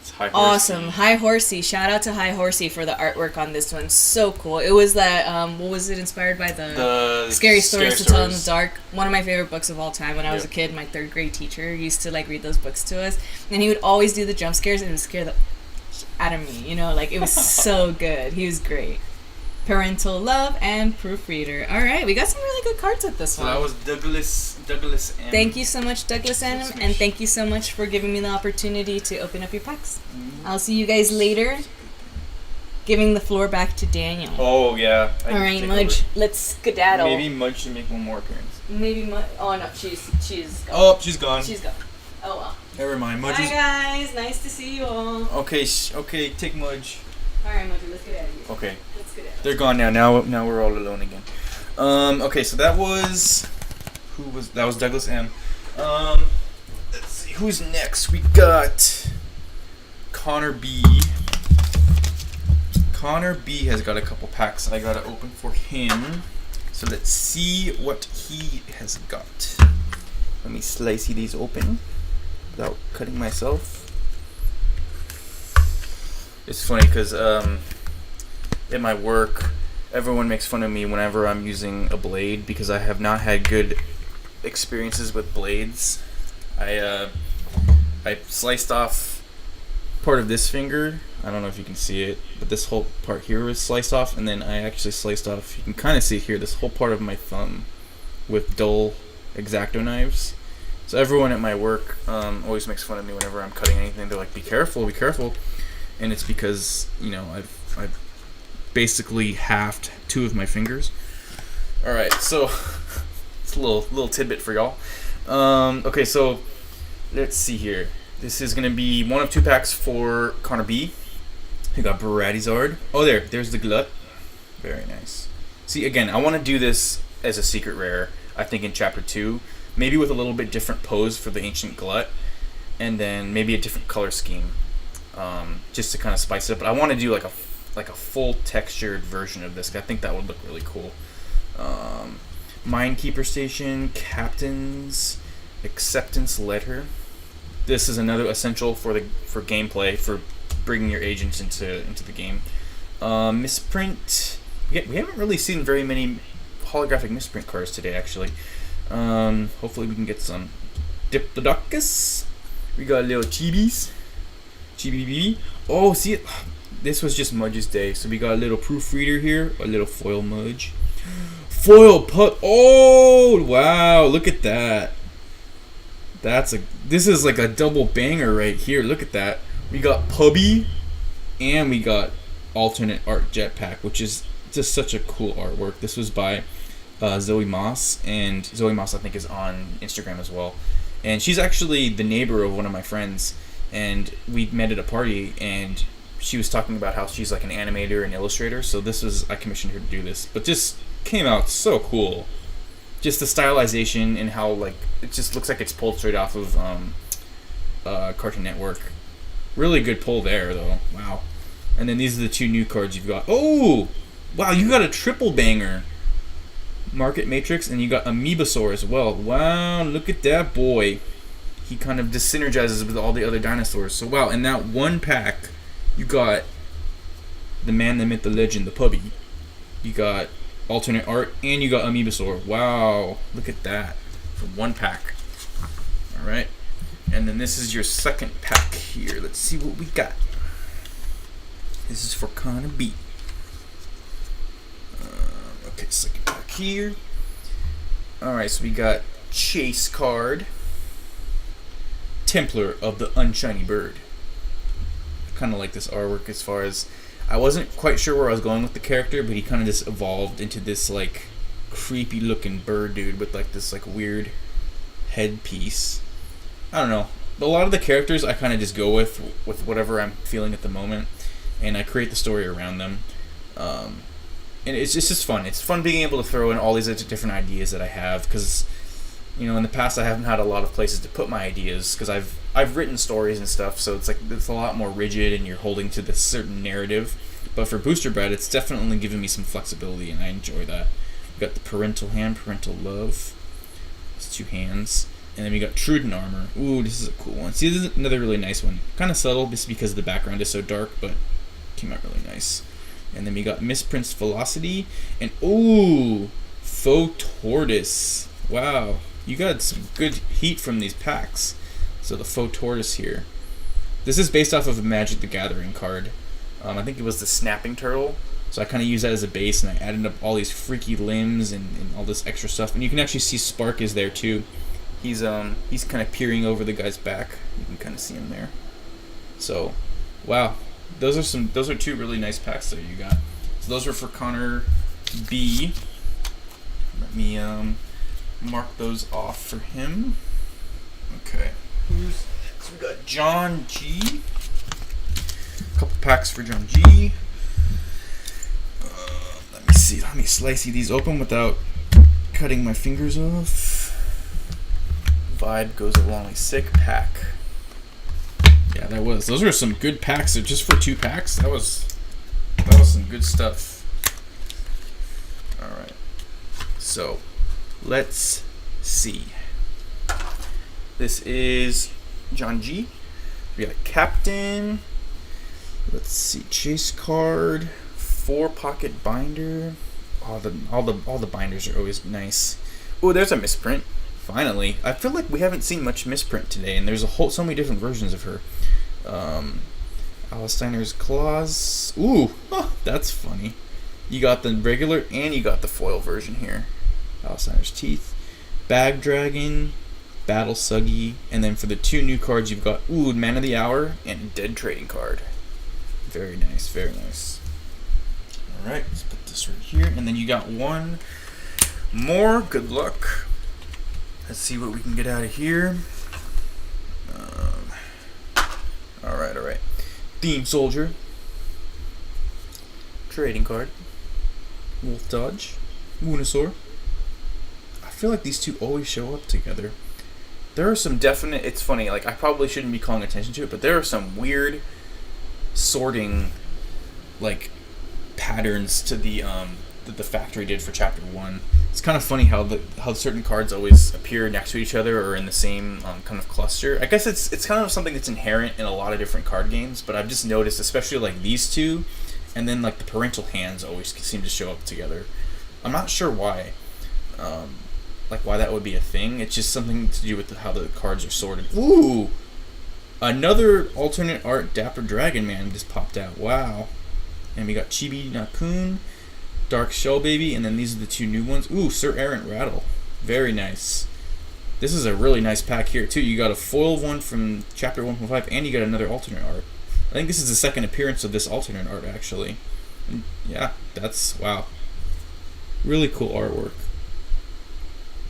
It's High Awesome. Horsey. High Horsey. Shout out to High Horsey for the artwork on this one. So cool. It was that, what was it inspired by? The Scary Stories to Tell in the Dark. One of my favorite books of all time. When I was a kid, my third grade teacher used to like read those books to us. And he would always do the jump scares and it would scare the out of me. You know, like it was so good. He was great. Parental Love and Proofreader. All right, we got some really good cards with this one. So that was Douglas M. Thank you so much, Douglas M. And thank you so much for giving me the opportunity to open up your packs. I'll see you guys later. Giving the floor back to Daniel. Oh, yeah. All right, Mudge, let's skedaddle. Maybe Mudge should make one more appearance. Maybe Mudge. Oh, no, she's gone. Oh, she's gone. She's gone. Oh, well. Never mind. Mudge Bye, guys. Nice to see you all. Okay, okay, take Mudge. All right, Mudge, let's get out of here. Okay. Let's get out. They're gone now. Now we're all alone again. Okay, so that was... That was Douglas M. Let's see. Who's next? We got... Connor B. Connor B has got a couple packs that I gotta open for him. So let's see what he has got. Let me slice these open without cutting myself. It's funny because in my work, everyone makes fun of me whenever I'm using a blade because I have not had good experiences with blades. I sliced off part of this finger. I don't know if you can see it, but this whole part here was sliced off, and then I actually sliced off, you can kind of see here, this whole part of my thumb with dull X-Acto knives. So everyone at my work always makes fun of me whenever I'm cutting anything. They're like, be careful, be careful. And it's because, you know, I've basically halved two of my fingers. Alright, so it's a little tidbit for y'all. Okay, so let's see here. This is going to be one of two packs for Connor B. We got Baradizard. Oh, there's the Glut. Very nice. See, again, I want to do this as a secret rare, I think in Chapter 2. Maybe with a little bit different pose for the Ancient Glut. And then maybe a different color scheme. Just to kind of spice it up. But I want to do like a full textured version of this. I think that would look really cool. Minekeeper Station, Captain's Acceptance Letter. This is another essential for gameplay, for bringing your agents into the game. Misprint. We haven't really seen very many holographic misprint cards today, actually. Hopefully we can get some. Diplodocus. We got little Chibis. Chibi. Oh, see it. This was just Mudge's day. So we got a little proofreader here, a little foil Mudge. Foil put. Oh, wow! Look at that. This is like a double banger right here. Look at that. We got Pubby, and we got alternate art jetpack, which is just such a cool artwork. This was by Zoe Moss, and Zoe Moss I think is on Instagram as well. And she's actually the neighbor of one of my friends, and we met at a party, and she was talking about how she's like an animator and illustrator. So I commissioned her to do this, but just came out so cool. Just the stylization and how like it just looks like it's pulled straight off of Cartoon Network. Really good pull there though. Wow. And then these are the two new cards you've got. Oh, wow! You got a triple banger. Market Matrix, and you got Amoebasaur as well. Wow! Look at that boy. He kind of dis-synergizes with all the other dinosaurs. So wow! In that one pack, you got the man, the myth, the legend, the Pubby. You got alternate art, and you got Amoebasaur. Wow, look at that for one pack. All right, and then this is your second pack here. Let's see what we got. This is for Connor B. Okay, second pack here. All right, so we got Chase card, Templar of the Unshiny Bird. I kind of like this artwork as far as. I wasn't quite sure where I was going with the character, but he kind of just evolved into this like creepy looking bird dude with like this like weird headpiece. I don't know. A lot of the characters I kind of just go with whatever I'm feeling at the moment, and I create the story around them. And it's just fun. It's fun being able to throw in all these different ideas that I have, because you know in the past I haven't had a lot of places to put my ideas because I've written stories and stuff, so it's like it's a lot more rigid and you're holding to this certain narrative. But for Booster Bread, it's definitely giving me some flexibility, and I enjoy that. We've got the parental hand, parental love. It's two hands. And then we got Truden armor. Ooh, this is a cool one. See, this is another really nice one. Kind of subtle, just because the background is so dark, but came out really nice. And then we got Misprince Velocity. And ooh, Faux Tortoise. Wow, you got some good heat from these packs. So the Faux Tortoise here. This is based off of a Magic the Gathering card. I think it was the Snapping Turtle. So I kind of used that as a base, and I added up all these freaky limbs and all this extra stuff. And you can actually see Spark is there too. He's kind of peering over the guy's back. You can kind of see him there. So, wow, those are two really nice packs that you got. So those are for Connor B. Let me mark those off for him. Okay. So we got John G. A couple packs for John G. Let me see. Let me slice these open without cutting my fingers off. Vibe goes a long sick pack. Yeah, those are some good packs. So just for 2 packs, that was some good stuff. All right. So, let's see. This is John G. We got a Captain. Let's see, Chase card, 4-pocket binder. All the binders are always nice. Oh, there's a misprint. Finally, I feel like we haven't seen much misprint today, and there's so many different versions of her. Alice Steiner's Claws. Ooh, that's funny. You got the regular and you got the foil version here. Alice Steiner's Teeth, Bag Dragon, Battle Suggy, and then for the 2 new cards you've got Man of the Hour and Dead Trading Card. Very nice, very nice. All right, let's put this right here, and then you got one more. Good luck. Let's see what we can get out of here. All right. Theme Soldier. Trading card. Wolf Dodge. Woonosaur. I feel like these two always show up together. There are some definite... It's funny, like, I probably shouldn't be calling attention to it, but there are some weird sorting, like, patterns to the that the factory did for Chapter 1. It's kind of funny how certain cards always appear next to each other or in the same kind of cluster. I guess it's kind of something that's inherent in a lot of different card games, but I've just noticed, especially like these two, and then like the parental hands always seem to show up together. I'm not sure why, like why that would be a thing. It's just something to do with how the cards are sorted. Ooh, another alternate art Dapper Dragon Man just popped out. Wow, and we got Chibi Nakun, Dark Shell Baby, and then these are the 2 new ones. Ooh, Sir Errant Rattle. Very nice. This is a really nice pack here, too. You got a foil one from Chapter 1.5, and you got another alternate art. I think this is the second appearance of this alternate art, actually. And yeah, that's... wow. Really cool artwork.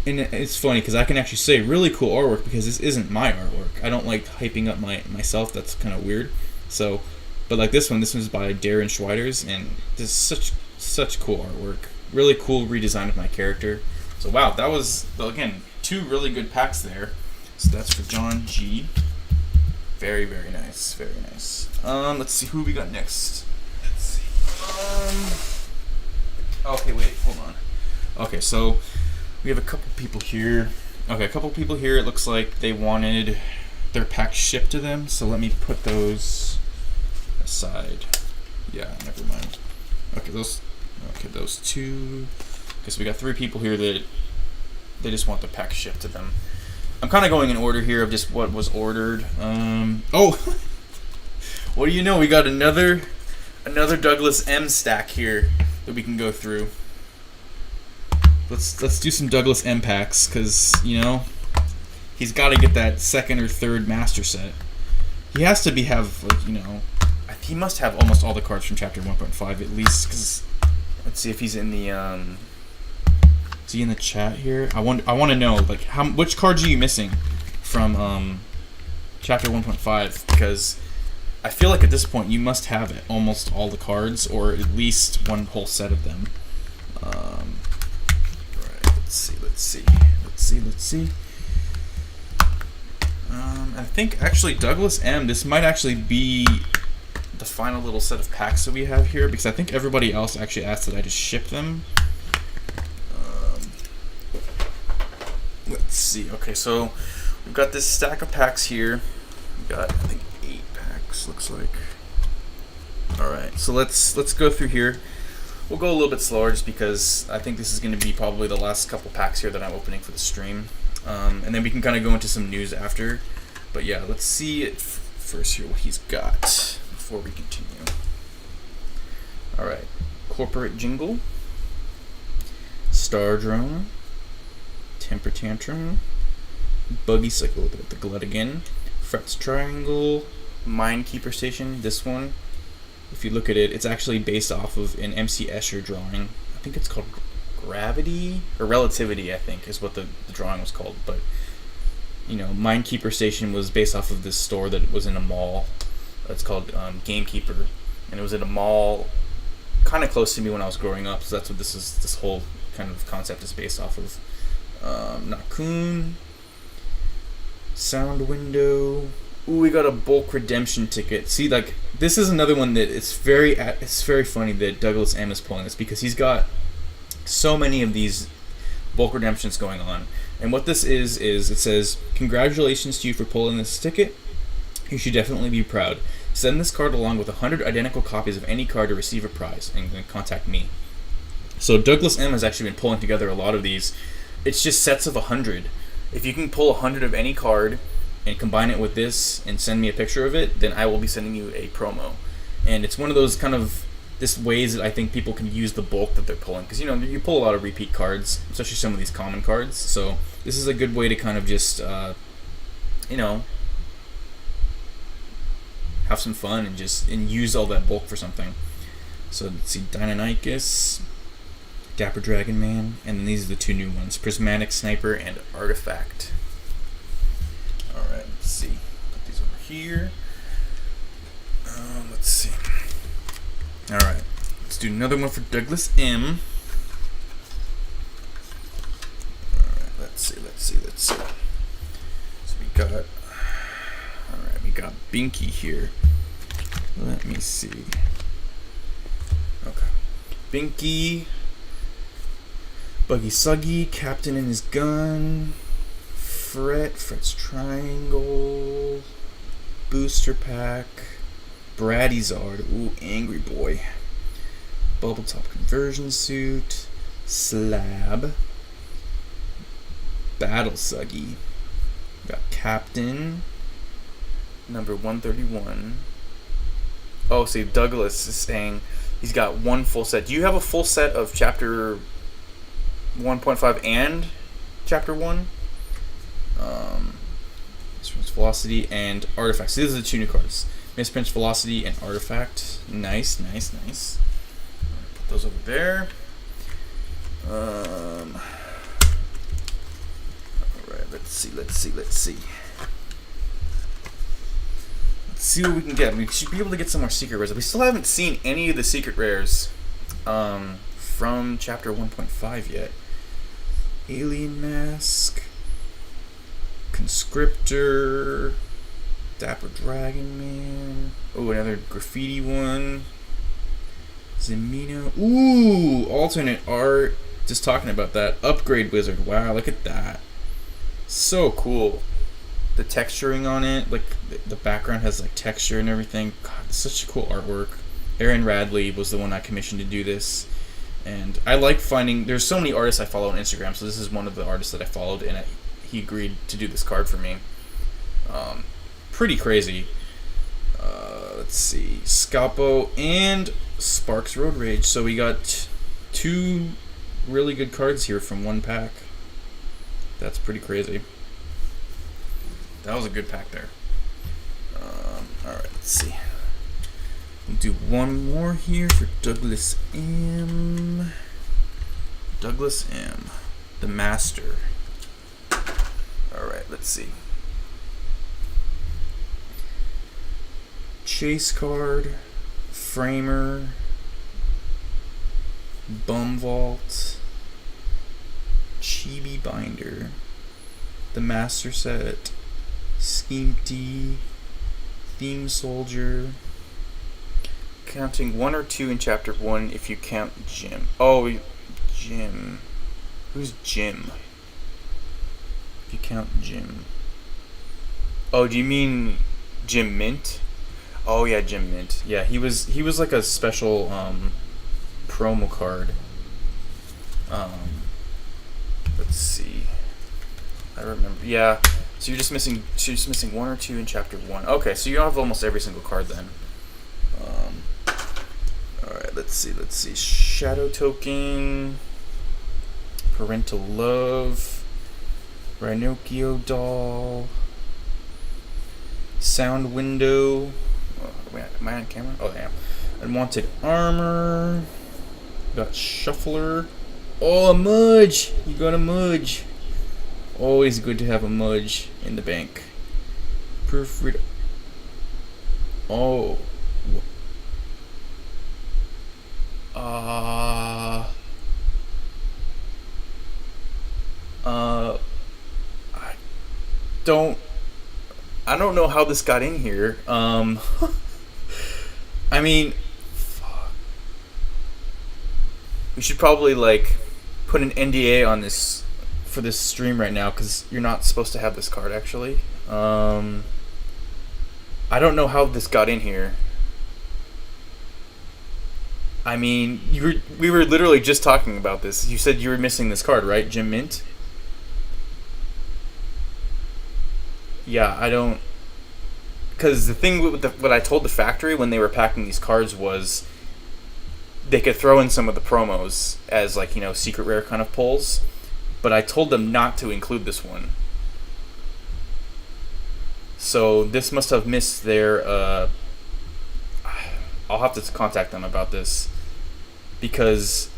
And it's funny, because I can actually say really cool artwork, because this isn't my artwork. I don't like hyping up myself. That's kind of weird. So, but like this one's by Darren Schweiders, and this is such cool artwork. Really cool redesign of my character. So wow, that was, again, 2 really good packs there. So that's for John G. Very, very nice. Very nice. Let's see who we got next. Let's see. Okay, wait, hold on. Okay, so we have a couple people here. Okay, a couple people here. It looks like they wanted their packs shipped to them. So let me put those aside. Yeah, never mind. Okay, those 2. Okay, so we got 3 people here that they just want the pack shipped to them. I'm kind of going in order here of just what was ordered. Oh, what do you know? We got another Douglas M stack here that we can go through. Let's do some Douglas M packs, because he's got to get that 2nd or 3rd master set. He has to have he must have almost all the cards from Chapter 1.5 at least. Because let's see if he's in the is he in the chat here? I want to know like which cards are you missing from Chapter 1.5, because I feel like at this point you must have it, almost all the cards, or at least one whole set of them. Right, let's see. I think actually Douglas M, this might actually be the final little set of packs that we have here, because I think everybody else actually asked that I just ship them. Let's see. Okay, so we've got this stack of packs here. We've got, I think, 8 packs, looks like. Alright, so let's go through here. We'll go a little bit slower just because I think this is going to be probably the last couple packs here that I'm opening for the stream. And then we can kind of go into some news after. But yeah, let's see it first here what he's got before we continue. Alright, Corporate Jingle, Star Drone, Temper Tantrum, Buggy Cycle with the Glut again, Frets Triangle, Minekeeper Station, this one. If you look at it, it's actually based off of an MC Escher drawing. I think it's called Gravity or Relativity, I think, is what the drawing was called. But, you know, Minekeeper Station was based off of this store that was in a mall. It's called Gamekeeper. And it was in a mall kind of close to me when I was growing up. So that's what this whole kind of concept is based off of. Nakun, Sound Window. Ooh, we got a bulk redemption ticket. See, like, this is another one that it's very funny that Douglas M is pulling this because he's got so many of these bulk redemptions going on. And what this is it says, congratulations to you for pulling this ticket. You should definitely be proud. Send this card along with 100 identical copies of any card to receive a prize and then contact me. So Douglas M has actually been pulling together a lot of these. It's just sets of 100. If you can pull 100 of any card and combine it with this and send me a picture of it, then I will be sending you a promo. And it's one of those kind of this ways that I think people can use the bulk that they're pulling. Because, you know, you pull a lot of repeat cards, especially some of these common cards. So this is a good way to kind of just, you know, have some fun and use all that bulk for something. So let's see, Deinonychus, Dapper Dragon Man, and then these are the 2 new ones, Prismatic Sniper and Artifact. Alright, let's see. Put these over here. Let's see. Alright, let's do another one for Douglas M. Alright, let's see. So we got Binky here. Let me see. Okay. Binky, Buggy Suggy, Captain and his gun, Frets Triangle, Booster Pack, Braddyzard, ooh, Angry Boy, Bubble Top Conversion Suit, Slab, Battle Suggy, got Captain, number 131. Oh, see, Douglas is saying he's got one full set. Do you have a full set of Chapter 1.5 and Chapter 1? Misprints Velocity and Artifact. So these are the 2 new cards. Misprints Velocity and Artifact. Nice. Put those over there. Alright, let's see. Let's see what we can get. We should be able to get some more secret rares. We still haven't seen any of the secret rares from Chapter 1.5 yet. Alien Mask, Conscriptor, Dapper Dragon Man. Oh, another graffiti one. Zemino. Ooh, alternate art. Just talking about that. Upgrade Wizard. Wow, look at that. So cool. The texturing on it, like the background has like texture and everything. God, it's such cool artwork. Aaron Radley was the one I commissioned to do this. And I like finding, there's so many artists I follow on Instagram, so this is one of the artists that I followed, and he agreed to do this card for me. Pretty crazy. Let's see, Scalpo and Sparks Road Rage. So we got 2 really good cards here from one pack. That's pretty crazy. That was a good pack there. Alright, let's see. We'll do one more here for Douglas M. Douglas M. The Master. Alright, let's see. Chase card. Framer. Bum Vault. Chibi Binder. The Master Set. Scheme D. Theme Soldier. Counting 1 or 2 in Chapter 1 if you count Jim. Oh, Jim. Who's Jim? If you count Jim. Oh, do you mean Jim Mint? Oh yeah, Jim Mint. Yeah, he was like a special promo card. Um, let's see. I remember. Yeah. So you're just missing one or two in chapter one. Okay, so you have almost every single card then. All right. Let's see. Shadow token. Parental love. Rhinocchio doll. Sound window. Oh, wait, am I on camera? Oh, I am. Unwanted armor. Got shuffler. Oh, a mudge. You got a mudge. Always good to have a mudge in the bank. Proofread. Oh. Uh. I don't. I don't know how this got in here. I mean, fuck. We should probably put an NDA on this for this stream right now because you're not supposed to have this card actually. I don't know how this got in here. I mean, we were literally just talking about this. You said you were missing this card, right, Jim Mint? Yeah, I don't. Because the thing with what I told the factory when they were packing these cards was they could throw in some of the promos as secret rare kind of pulls, but I told them not to include this one. So this must have missed their. I'll have to contact them about this because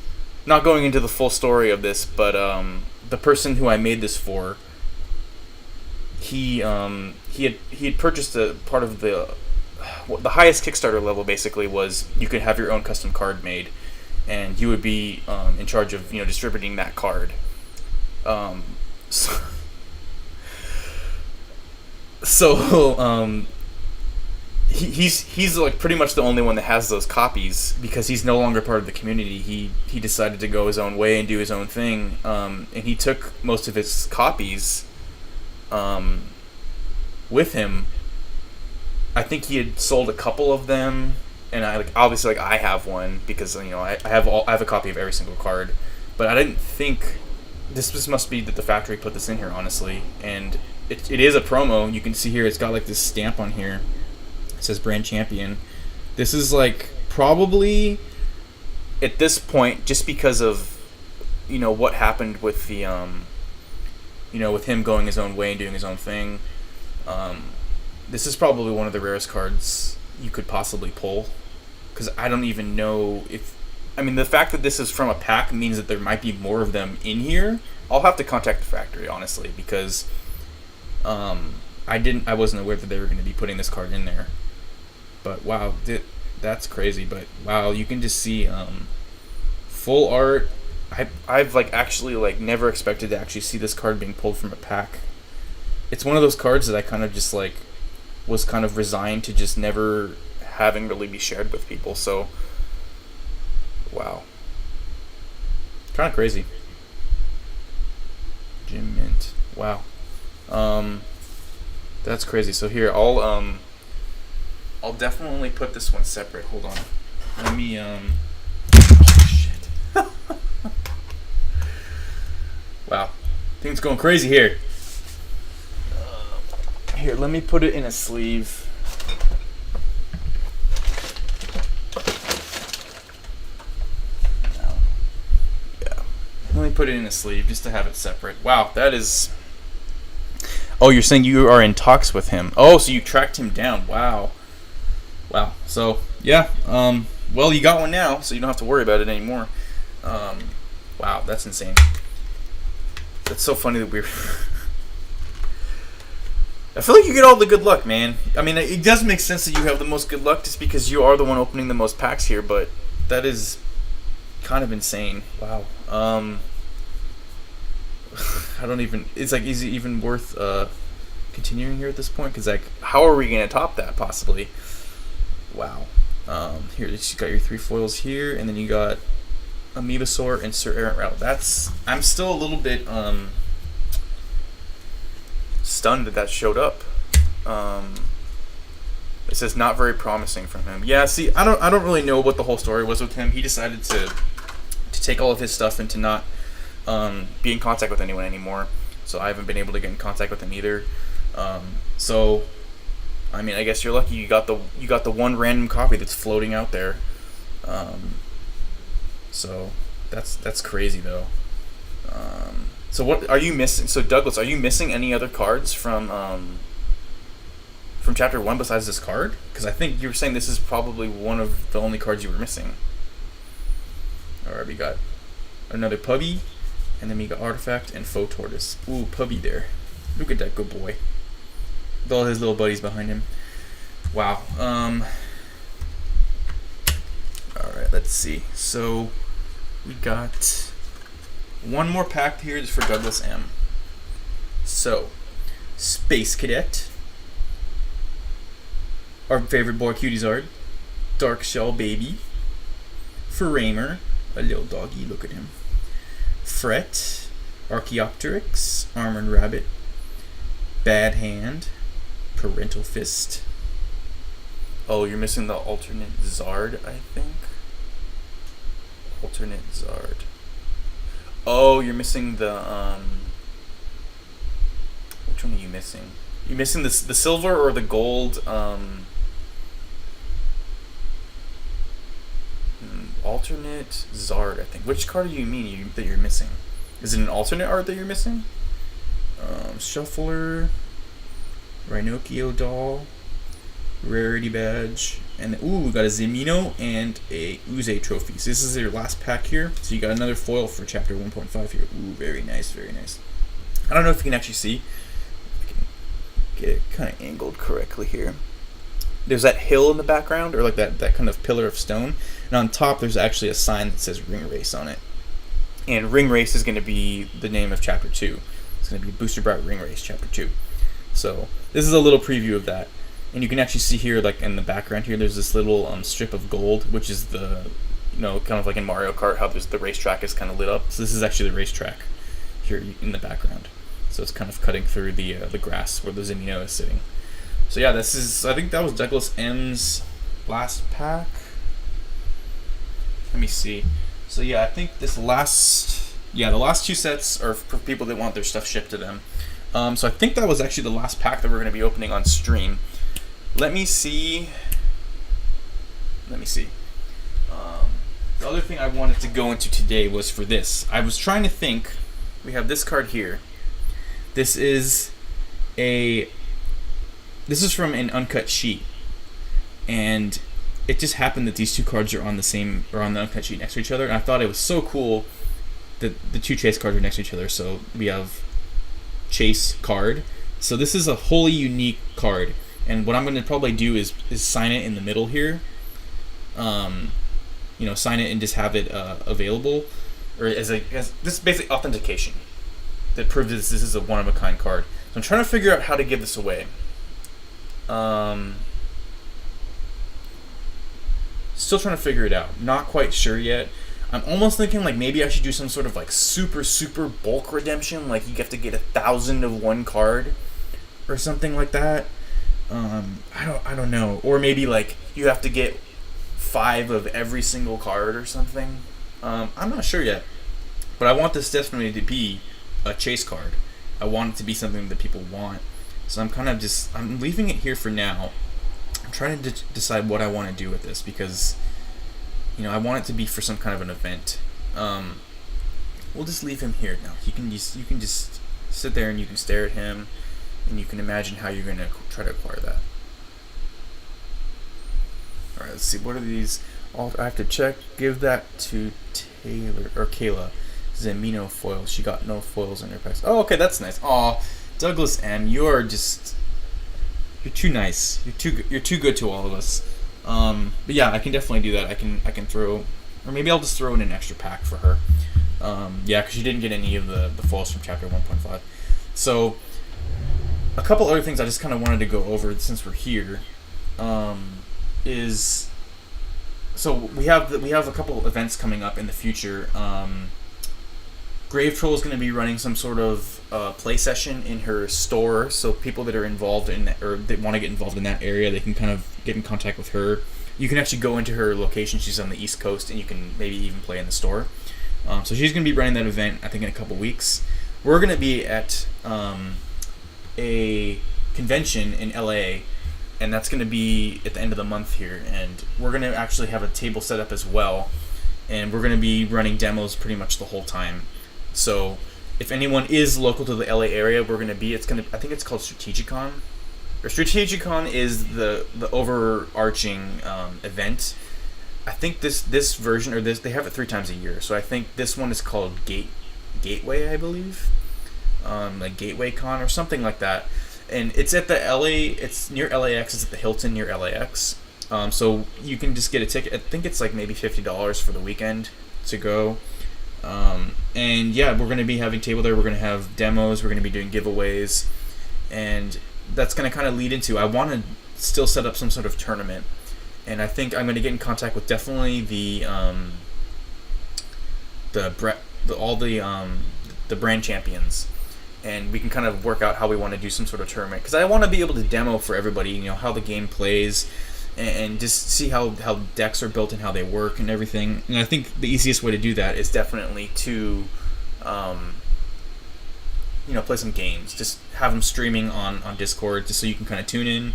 not going into the full story of this, but the person who I made this for. He had purchased a part of the highest Kickstarter level. Basically, was you could have your own custom card made, and you would be in charge of distributing that card. So, he's like pretty much the only one that has those copies because he's no longer part of the community. He decided to go his own way and do his own thing, and he took most of his copies. With him, I think he had sold a couple of them, and I obviously I have one because I have a copy of every single card, but I didn't think this must be that the factory put this in here honestly, and it is a promo. You can see here it's got this stamp on here. It says brand champion. This is probably at this point just because of what happened with the with him going his own way and doing his own thing. This is probably one of the rarest cards you could possibly pull, because I don't even know if. I mean, the fact that this is from a pack means that there might be more of them in here. I'll have to contact the factory honestly because I wasn't aware that they were going to be putting this card in there. But wow, that's crazy. But wow, you can just see full art. I've actually never expected to actually see this card being pulled from a pack. It's one of those cards that I kind of just was kind of resigned to just never having really be shared with people. So wow, kind of crazy. Jim Mint. Wow. That's crazy. So here I'll definitely put this one separate. Hold on. Let me oh shit. Wow. Things going crazy here. Here, let me put it in a sleeve. Yeah. Let me put it in a sleeve just to have it separate. Wow, that is. Oh, you're saying you are in talks with him. Oh, so you tracked him down. Wow. Wow. So, yeah. Well, you got one now, so you don't have to worry about it anymore. Wow, that's insane. That's so funny that we're. I feel like you get all the good luck, man. I mean, it does make sense that you have the most good luck just because you are the one opening the most packs here, but that is kind of insane. Wow. I don't even. It's is it even worth continuing here at this point? Because how are we gonna top that possibly? Wow. Here you got your 3 foils here, and then you got Amoebasaur and Sir Errant Rattle. I'm still a little bit stunned that that showed up. Um, it says not very promising from him. Yeah, see, I don't really know what the whole story was with him. He decided to take all of his stuff and to not be in contact with anyone anymore. So I haven't been able to get in contact with him either. So, I mean, I guess you're lucky you got the one random copy that's floating out there. So that's crazy though. So what are you missing? So Douglas, are you missing any other cards from chapter 1 besides this card? Because I think you were saying this is probably one of the only cards you were missing. Alright, we got another puppy, and then we got artifact and faux tortoise. Ooh, puppy there. Look at that good boy. With all his little buddies behind him. Wow. Alright, let's see. So we got one more pack here for Douglas M. So, Space Cadet, our favorite boy Cutiezard, Dark Shell Baby, Framer, a little doggy, look at him, Fret, Archaeopteryx, Armored Rabbit, Bad Hand, Parental Fist. Oh, you're missing the alternate Zard, I think. Alternate Zard. Oh, you're missing the which one are you missing? You missing the silver or the gold? Alternate Zard, I think. Which card do you mean that you're missing? Is it an alternate art that you're missing? Shuffler, Rhinocchio doll, rarity badge, and ooh, we got a Zemino and a Uze trophy. So this is your last pack here. So you got another foil for chapter 1.5 here. Ooh, very nice, very nice. I don't know if you can actually see. If I can get it kind of angled correctly here. There's that hill in the background, or like that kind of pillar of stone, and on top there's actually a sign that says Ring Race on it. And Ring Race is going to be the name of chapter 2. It's going to be Booster Bright Ring Race chapter 2. So this is a little preview of that. And you can actually see here, like in the background here, there's this little strip of gold, which is the, kind of like in Mario Kart, how there's the racetrack is kind of lit up. So this is actually the racetrack here in the background. So it's kind of cutting through the grass where the Zemino is sitting. So yeah, I think that was Douglas M's last pack. Let me see. So yeah, I think the last two sets are for people that want their stuff shipped to them. So I think that was actually the last pack that we're going to be opening on stream. Let me see. The other thing I wanted to go into today was for this. I was trying to think. We have this card here. This is from an uncut sheet, and it just happened that these two cards are on the uncut sheet next to each other. And I thought it was so cool that the two chase cards are next to each other. So we have chase card. So this is a wholly unique card. And what I'm going to probably do is sign it in the middle here. Sign it and just have it available, or as this is basically authentication that proves this is a one of a kind card. So I'm trying to figure out how to give this away. Still trying to figure it out. Not quite sure yet. I'm almost thinking like maybe I should do some sort of like super bulk redemption, like you have to get 1,000 of one card or something like that. I don't know. Or maybe like you have to get 5 of every single card or something. I'm not sure yet. But I want this definitely to be a chase card. I want it to be something that people want. So I'm leaving it here for now. I'm trying to decide what I want to do with this because, I want it to be for some kind of an event. We'll just leave him here now. You can just sit there and you can stare at him. And you can imagine how you're going to try to acquire that. Alright, let's see. What are these? I have to check. Give that to Taylor or Kayla. Zemino foil. She got no foils in her packs. Oh, okay, that's nice. Aw, Douglas M, you're too nice. You're too good to all of us. But yeah, I can definitely do that. I can throw, or maybe I'll just throw in an extra pack for her. Because she didn't get any of the foils from chapter 1.5. So a couple other things I just kind of wanted to go over since we're here, is so we have a couple events coming up in the future. Grave Troll is going to be running some sort of play session in her store, so people that are involved in that, or that want to get involved in that area, they can kind of get in contact with her. You can actually go into her location. She's on the East Coast, and you can maybe even play in the store. So she's going to be running that event, I think, in a couple weeks. We're going to be at a convention in LA, and that's going to be at the end of the month here, and we're going to actually have a table set up as well, and we're going to be running demos pretty much the whole time. So if anyone is local to the LA area, we're going to be, I think it's called Strategicon. Or Strategicon is the overarching event. I think this version, or this, they have it 3 times a year, so I think this one is called Gateway, I believe. Like Gateway Con or something like that. And it's at the it's near LAX, it's at the Hilton near LAX. So you can just get a ticket. I think it's like maybe $50 for the weekend to go. And yeah, we're going to be having table there. We're going to have demos. We're going to be doing giveaways. And that's going to kind of lead into, I want to still set up some sort of tournament. And I think I'm going to get in contact with definitely the brand champions. And we can kind of work out how we want to do some sort of tournament, because I want to be able to demo for everybody, how the game plays, and just see how decks are built and how they work and everything. And I think the easiest way to do that is definitely to play some games. Just have them streaming on Discord, just so you can kind of tune in.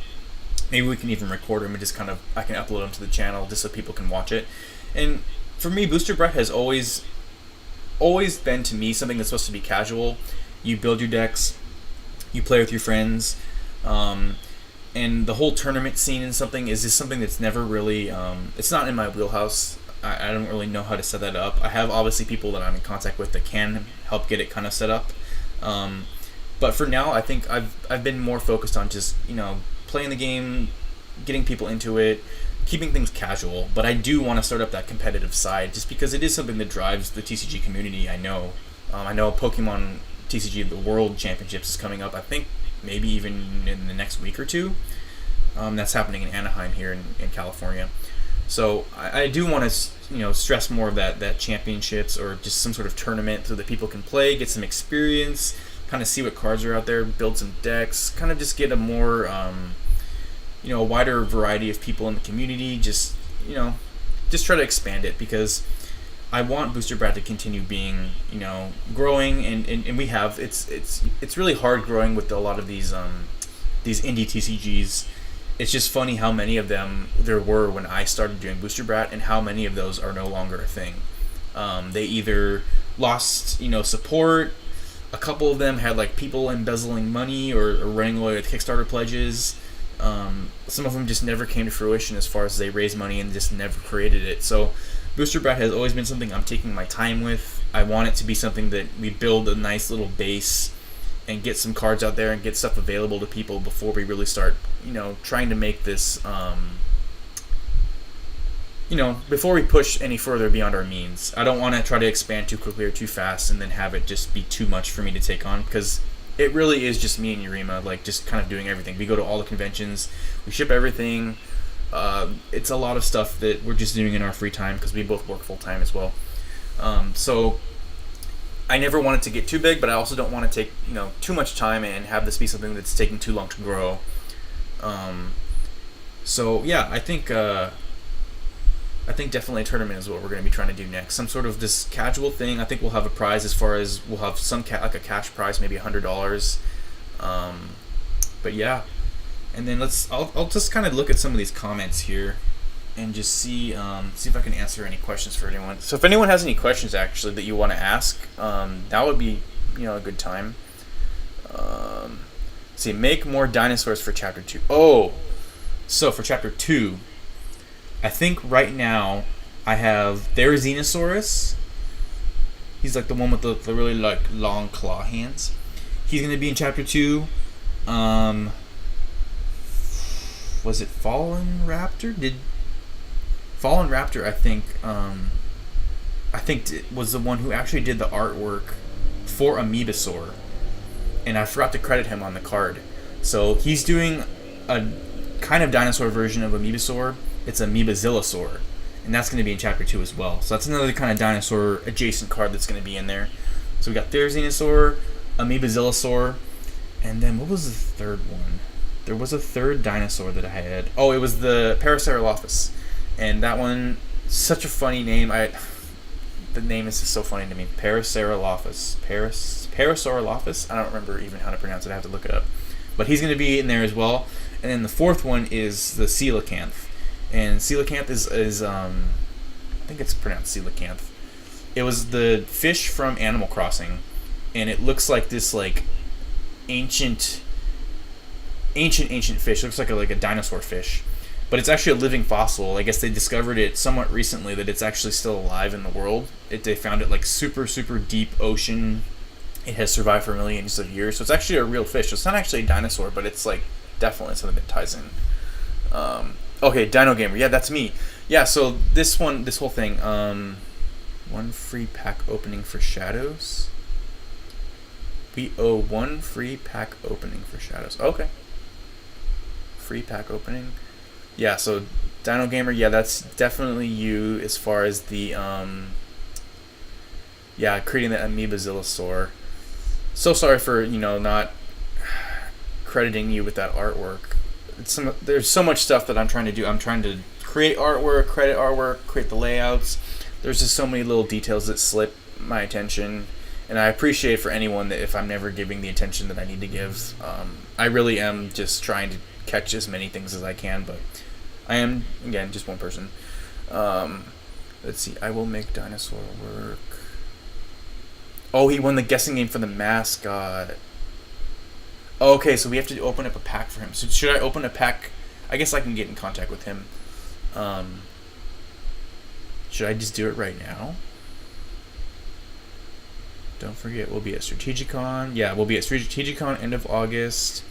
Maybe we can even record them and just kind of, I can upload them to the channel just so people can watch it. And for me, Booster Brett has always been, to me, something that's supposed to be casual. You build your decks, you play with your friends, and the whole tournament scene and something is just something that's never really, it's not in my wheelhouse. I don't really know how to set that up. I have obviously people that I'm in contact with that can help get it kind of set up. But for now, I think I've been more focused on just, playing the game, getting people into it, keeping things casual. But I do want to start up that competitive side, just because it is something that drives the TCG community. I know Pokemon TCG, the World Championships, is coming up, I think maybe even in the next week or two. That's happening in Anaheim here in California. So I do want to stress more of that championships, or just some sort of tournament, so that people can play, get some experience, kind of see what cards are out there, build some decks, kind of just get a more a wider variety of people in the community. Just try to expand it, because I want Booster Brad to continue being, growing, and we have. It's really hard growing with a lot of these indie TCGs. It's just funny how many of them there were when I started doing Booster Brat, and how many of those are no longer a thing. They either lost, support. A couple of them had like people embezzling money or running away with Kickstarter pledges. Some of them just never came to fruition, as far as they raised money and just never created it. So Booster Brat has always been something I'm taking my time with. I want it to be something that we build a nice little base and get some cards out there and get stuff available to people before we really start, trying to make this, before we push any further beyond our means. I don't want to try to expand too quickly or too fast and then have it just be too much for me to take on, because it really is just me and Yurima, like, just kind of doing everything. We go to all the conventions, we ship everything. It's a lot of stuff that we're just doing in our free time, because we both work full time as well. So I never want it to get too big, but I also don't want to take too much time and have this be something that's taking too long to grow. So yeah, I think definitely a tournament is what we're going to be trying to do next. Some sort of this casual thing. I think we'll have a prize, as far as we'll have some like a cash prize, maybe $100. But yeah. And then I'll just kind of look at some of these comments here and just see if I can answer any questions for anyone. So if anyone has any questions actually that you want to ask, that would be a good time. See, make more dinosaurs for chapter 2. Oh, so for chapter 2, I think right now I have Therizinosaurus. He's like the one with the really like long claw hands. He's gonna be in chapter 2. Was it Fallen Raptor? Fallen Raptor, I think was the one who actually did the artwork for Amoebasaur, and I forgot to credit him on the card. So he's doing a kind of dinosaur version of Amoebasaur. It's Amoebazilosaur, and that's going to be in chapter 2 as well. So that's another kind of dinosaur adjacent card that's going to be in there. So we got Therizinosaur, Amoebazilosaur, and then what was the third one? There was a third dinosaur that I had. Oh, it was the Parasaurolophus, and that one, such a funny name. The name is just so funny to me. Parasaurolophus. Parasaurolophus? I don't remember even how to pronounce it. I have to look it up. But he's going to be in there as well. And then the fourth one is the coelacanth. And coelacanth is I think it's pronounced coelacanth. It was the fish from Animal Crossing. And it looks like this, like, ancient fish. It looks like a dinosaur fish. But it's actually a living fossil. I guess they discovered it somewhat recently that it's actually still alive in the world. They found it like super, super deep ocean. It has survived for millions of years. So it's actually a real fish. So it's not actually a dinosaur, but it's like definitely something that ties in. Okay, Dino Gamer. Yeah, that's me. Yeah, so this whole thing. One free pack opening for Shadows. We owe one free pack opening for Shadows. Okay. Free pack opening. Yeah, so Dino Gamer, yeah, that's definitely you as far as the creating the Amoebazilosaur. So sorry for, not crediting you with that artwork. There's so much stuff that I'm trying to do. I'm trying to create artwork, credit artwork, create the layouts. There's just so many little details that slip my attention, and I appreciate for anyone that if I'm never giving the attention that I need to give. I really am just trying to catch as many things as I can, but I am, again, just one person. Let's see. I will make dinosaur work. Oh, he won the guessing game for the mascot. Okay, so we have to open up a pack for him. So should I open a pack? I guess I can get in contact with him. Should I just do it right now? Don't forget, we'll be at Strategicon. Yeah, we'll be at Strategicon end of August.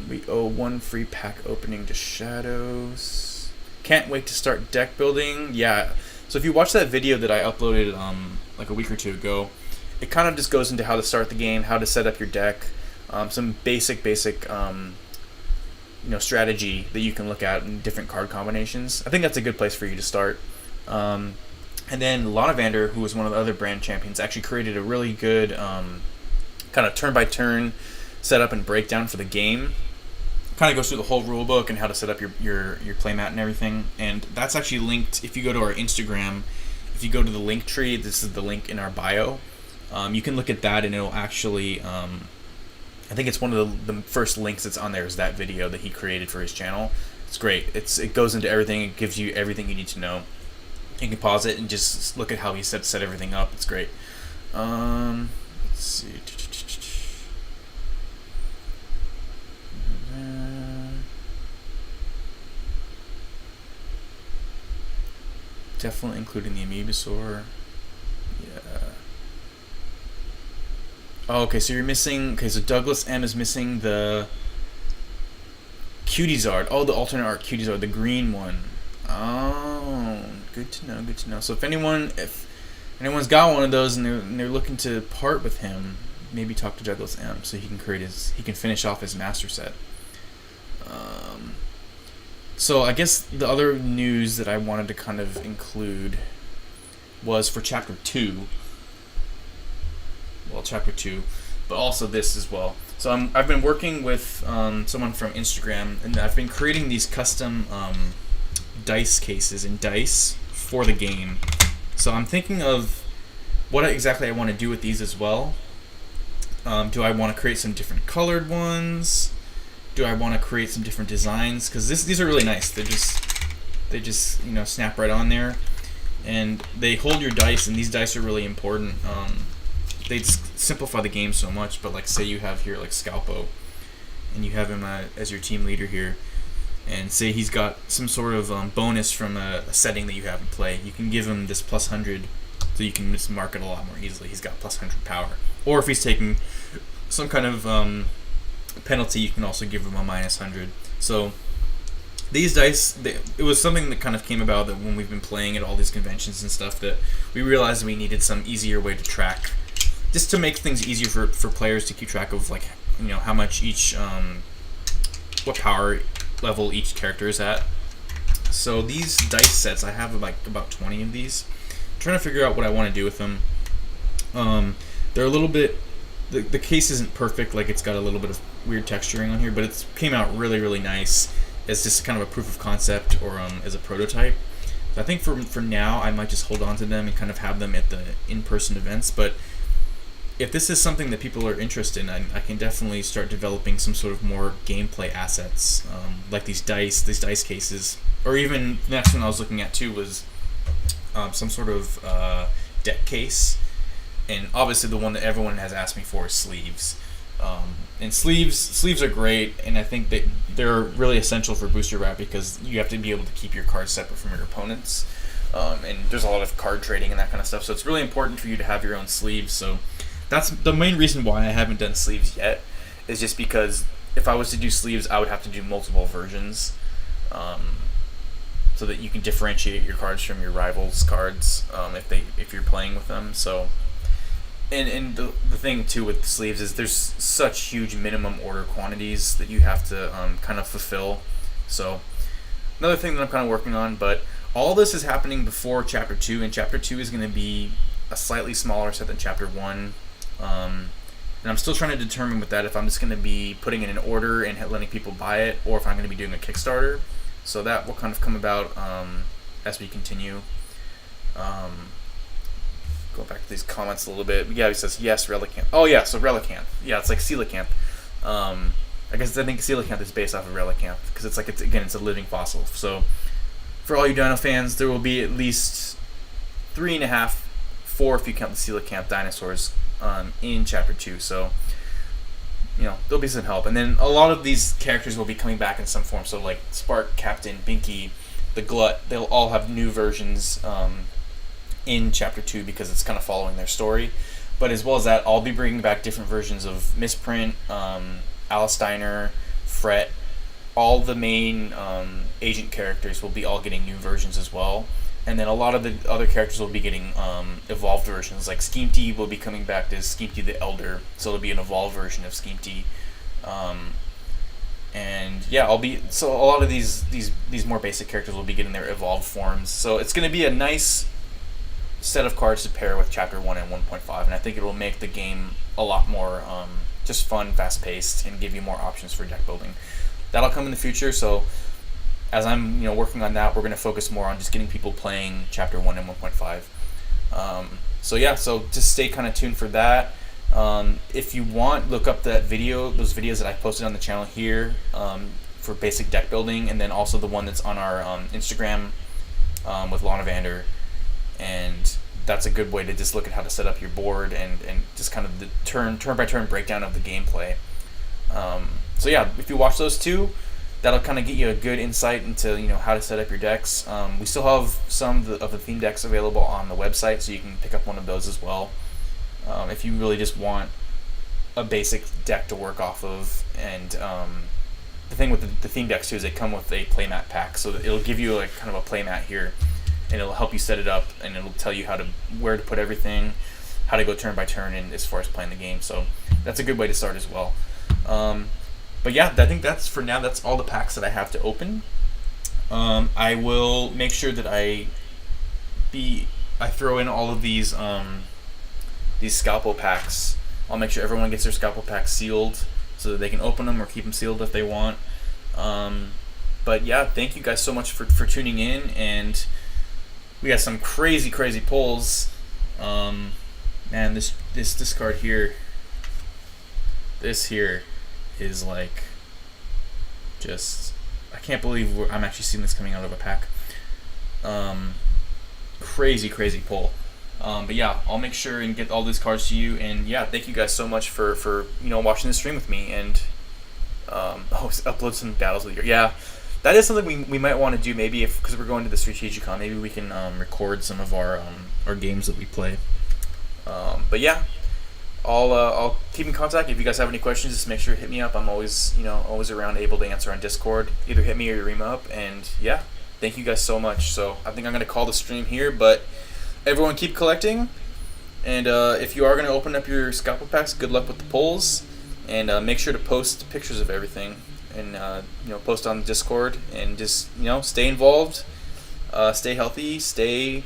We owe one free pack opening to Shadows. Can't wait to start deck building. Yeah, so if you watch that video that I uploaded like a week or two ago, it kind of just goes into how to start the game, how to set up your deck, some basic strategy that you can look at in different card combinations. I think that's a good place for you to start. And then Lonavander, who was one of the other brand champions, actually created a really good kind of turn-by-turn setup and breakdown for the game. Kind of goes through the whole rule book and how to set up your playmat and everything. And that's actually linked, if you go to our Instagram, if you go to the link tree, this is the link in our bio. You can look at that and it'll actually, I think it's one of the first links that's on there is that video that he created for his channel. It's great. It goes into everything. It gives you everything you need to know. You can pause it and just look at how he set everything up. It's great. Let's see. Definitely including the Amoebasaur. Yeah. Oh, okay, so you're missing... Okay, so Douglas M is missing the Cutiezard. Oh, the alternate art Cutiezard, the green one. Oh, good to know, good to know. So if anyone's got one of those and they're looking to part with him, maybe talk to Douglas M so he can finish off his master set. So I guess the other news that I wanted to kind of include was for Chapter 2. Well, Chapter 2, but also this as well. So I've been working with someone from Instagram, and I've been creating these custom dice cases and dice for the game. So I'm thinking of what exactly I want to do with these as well. Do I want to create some different colored ones? Do I want to create some different designs? Because these are really nice. They just snap right on there, and they hold your dice. And these dice are really important. They just simplify the game so much. But like, say you have here like Scalpo, and you have him as your team leader here, and say he's got some sort of bonus from a setting that you have in play. You can give him this plus 100, so you can just mark it a lot more easily. He's got plus 100 power. Or if he's taking some kind of penalty, you can also give him a minus 100. So these dice, it was something that kind of came about that when we've been playing at all these conventions and stuff, that we realized we needed some easier way to track, just to make things easier for players to keep track of, like, how much each what power level each character is at. So these dice sets, I have like about 20 of these, trying to figure out what I want to do with them. They're a little bit. The case isn't perfect. Like, it's got a little bit of weird texturing on here, but it came out really, really nice as just kind of a proof of concept, or as a prototype. So I think for now I might just hold on to them and kind of have them at the in-person events. But if this is something that people are interested in, I can definitely start developing some sort of more gameplay assets, like these dice cases, or even the next one I was looking at too was some sort of deck case. And obviously the one that everyone has asked me for is sleeves. And sleeves are great, and I think that they're really essential for Booster Wrap because you have to be able to keep your cards separate from your opponents. And there's a lot of card trading and that kind of stuff, so it's really important for you to have your own sleeves. So that's the main reason why I haven't done sleeves yet, is just because if I was to do sleeves, I would have to do multiple versions, so that you can differentiate your cards from your rivals' cards if you're playing with them. So. And the thing too with sleeves is there's such huge minimum order quantities that you have to kind of fulfill. So another thing that I'm kind of working on, but all this is happening before Chapter 2, and Chapter 2 is going to be a slightly smaller set than Chapter 1. And I'm still trying to determine with that if I'm just going to be putting in an order and letting people buy it, or if I'm going to be doing a Kickstarter. So that will kind of come about as we continue. Go back to these comments a little bit. Yeah, he says yes, Relicanth. Oh yeah, so Relicanth. Yeah, it's like Coelacanth. I think Coelacanth is based off of Relicanth because it's a living fossil. So for all you Dino fans, there will be at least 3.5, 4 if you count the Coelacanth dinosaurs in Chapter 2. So there'll be some help, and then a lot of these characters will be coming back in some form. So like Spark, Captain, Binky, the Glut, they'll all have new versions. In Chapter 2 because it's kind of following their story. But as well as that, I'll be bringing back different versions of Misprint, Alistainer, Fret. All the main agent characters will be all getting new versions as well. And then a lot of the other characters will be getting evolved versions. Like Skeemty will be coming back as Skeemty the Elder, so it'll be an evolved version of Skeemty. And yeah, so a lot of these more basic characters will be getting their evolved forms. So it's going to be a nice set of cards to pair with Chapter 1 and 1.5, and I think it will make the game a lot more just fun, fast-paced, and give you more options for deck building. That'll come in the future, so as I'm working on that, we're going to focus more on just getting people playing Chapter 1 and 1.5. So just stay kind of tuned for that. If you want, look up those videos that I posted on the channel here for basic deck building, and then also the one that's on our Instagram with Lana Vander. And that's a good way to just look at how to set up your board and just kind of the turn-by-turn breakdown of the gameplay. So yeah, if you watch those two, that'll kind of get you a good insight into how to set up your decks. We still have some of the theme decks available on the website, so you can pick up one of those as well. If you really just want a basic deck to work off of. And the thing with the theme decks too is they come with a playmat pack, so it'll give you like kind of a playmat here. And it'll help you set it up, and it'll tell you where to put everything, how to go turn by turn, and as far as playing the game. So that's a good way to start as well. But yeah, I think that's for now. That's all the packs that I have to open. I will make sure that I throw in all of these Scalpo packs. I'll make sure everyone gets their Scalpo packs sealed so that they can open them or keep them sealed if they want. But yeah, thank you guys so much for tuning in, and we got some crazy pulls. Man, this card here, this here is like just, I can't believe I'm actually seeing this coming out of a pack. Crazy pull. But yeah, I'll make sure and get all these cards to you. And yeah, thank you guys so much for watching this stream with me, and upload some battles of the year. Yeah. That is something we might want to do, maybe because we're going to the Strategicon. Maybe we can record some of our games that we play. But yeah, I'll keep in contact. If you guys have any questions, just make sure to hit me up. I'm always around, able to answer on Discord. Either hit me or ream up. And yeah, thank you guys so much. So I think I'm gonna call the stream here. But everyone, keep collecting. And if you are gonna open up your Scalpo packs, good luck with the pulls. And make sure to post pictures of everything. And post on Discord, and just stay involved, stay healthy, stay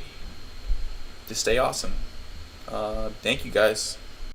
stay awesome. Thank you guys.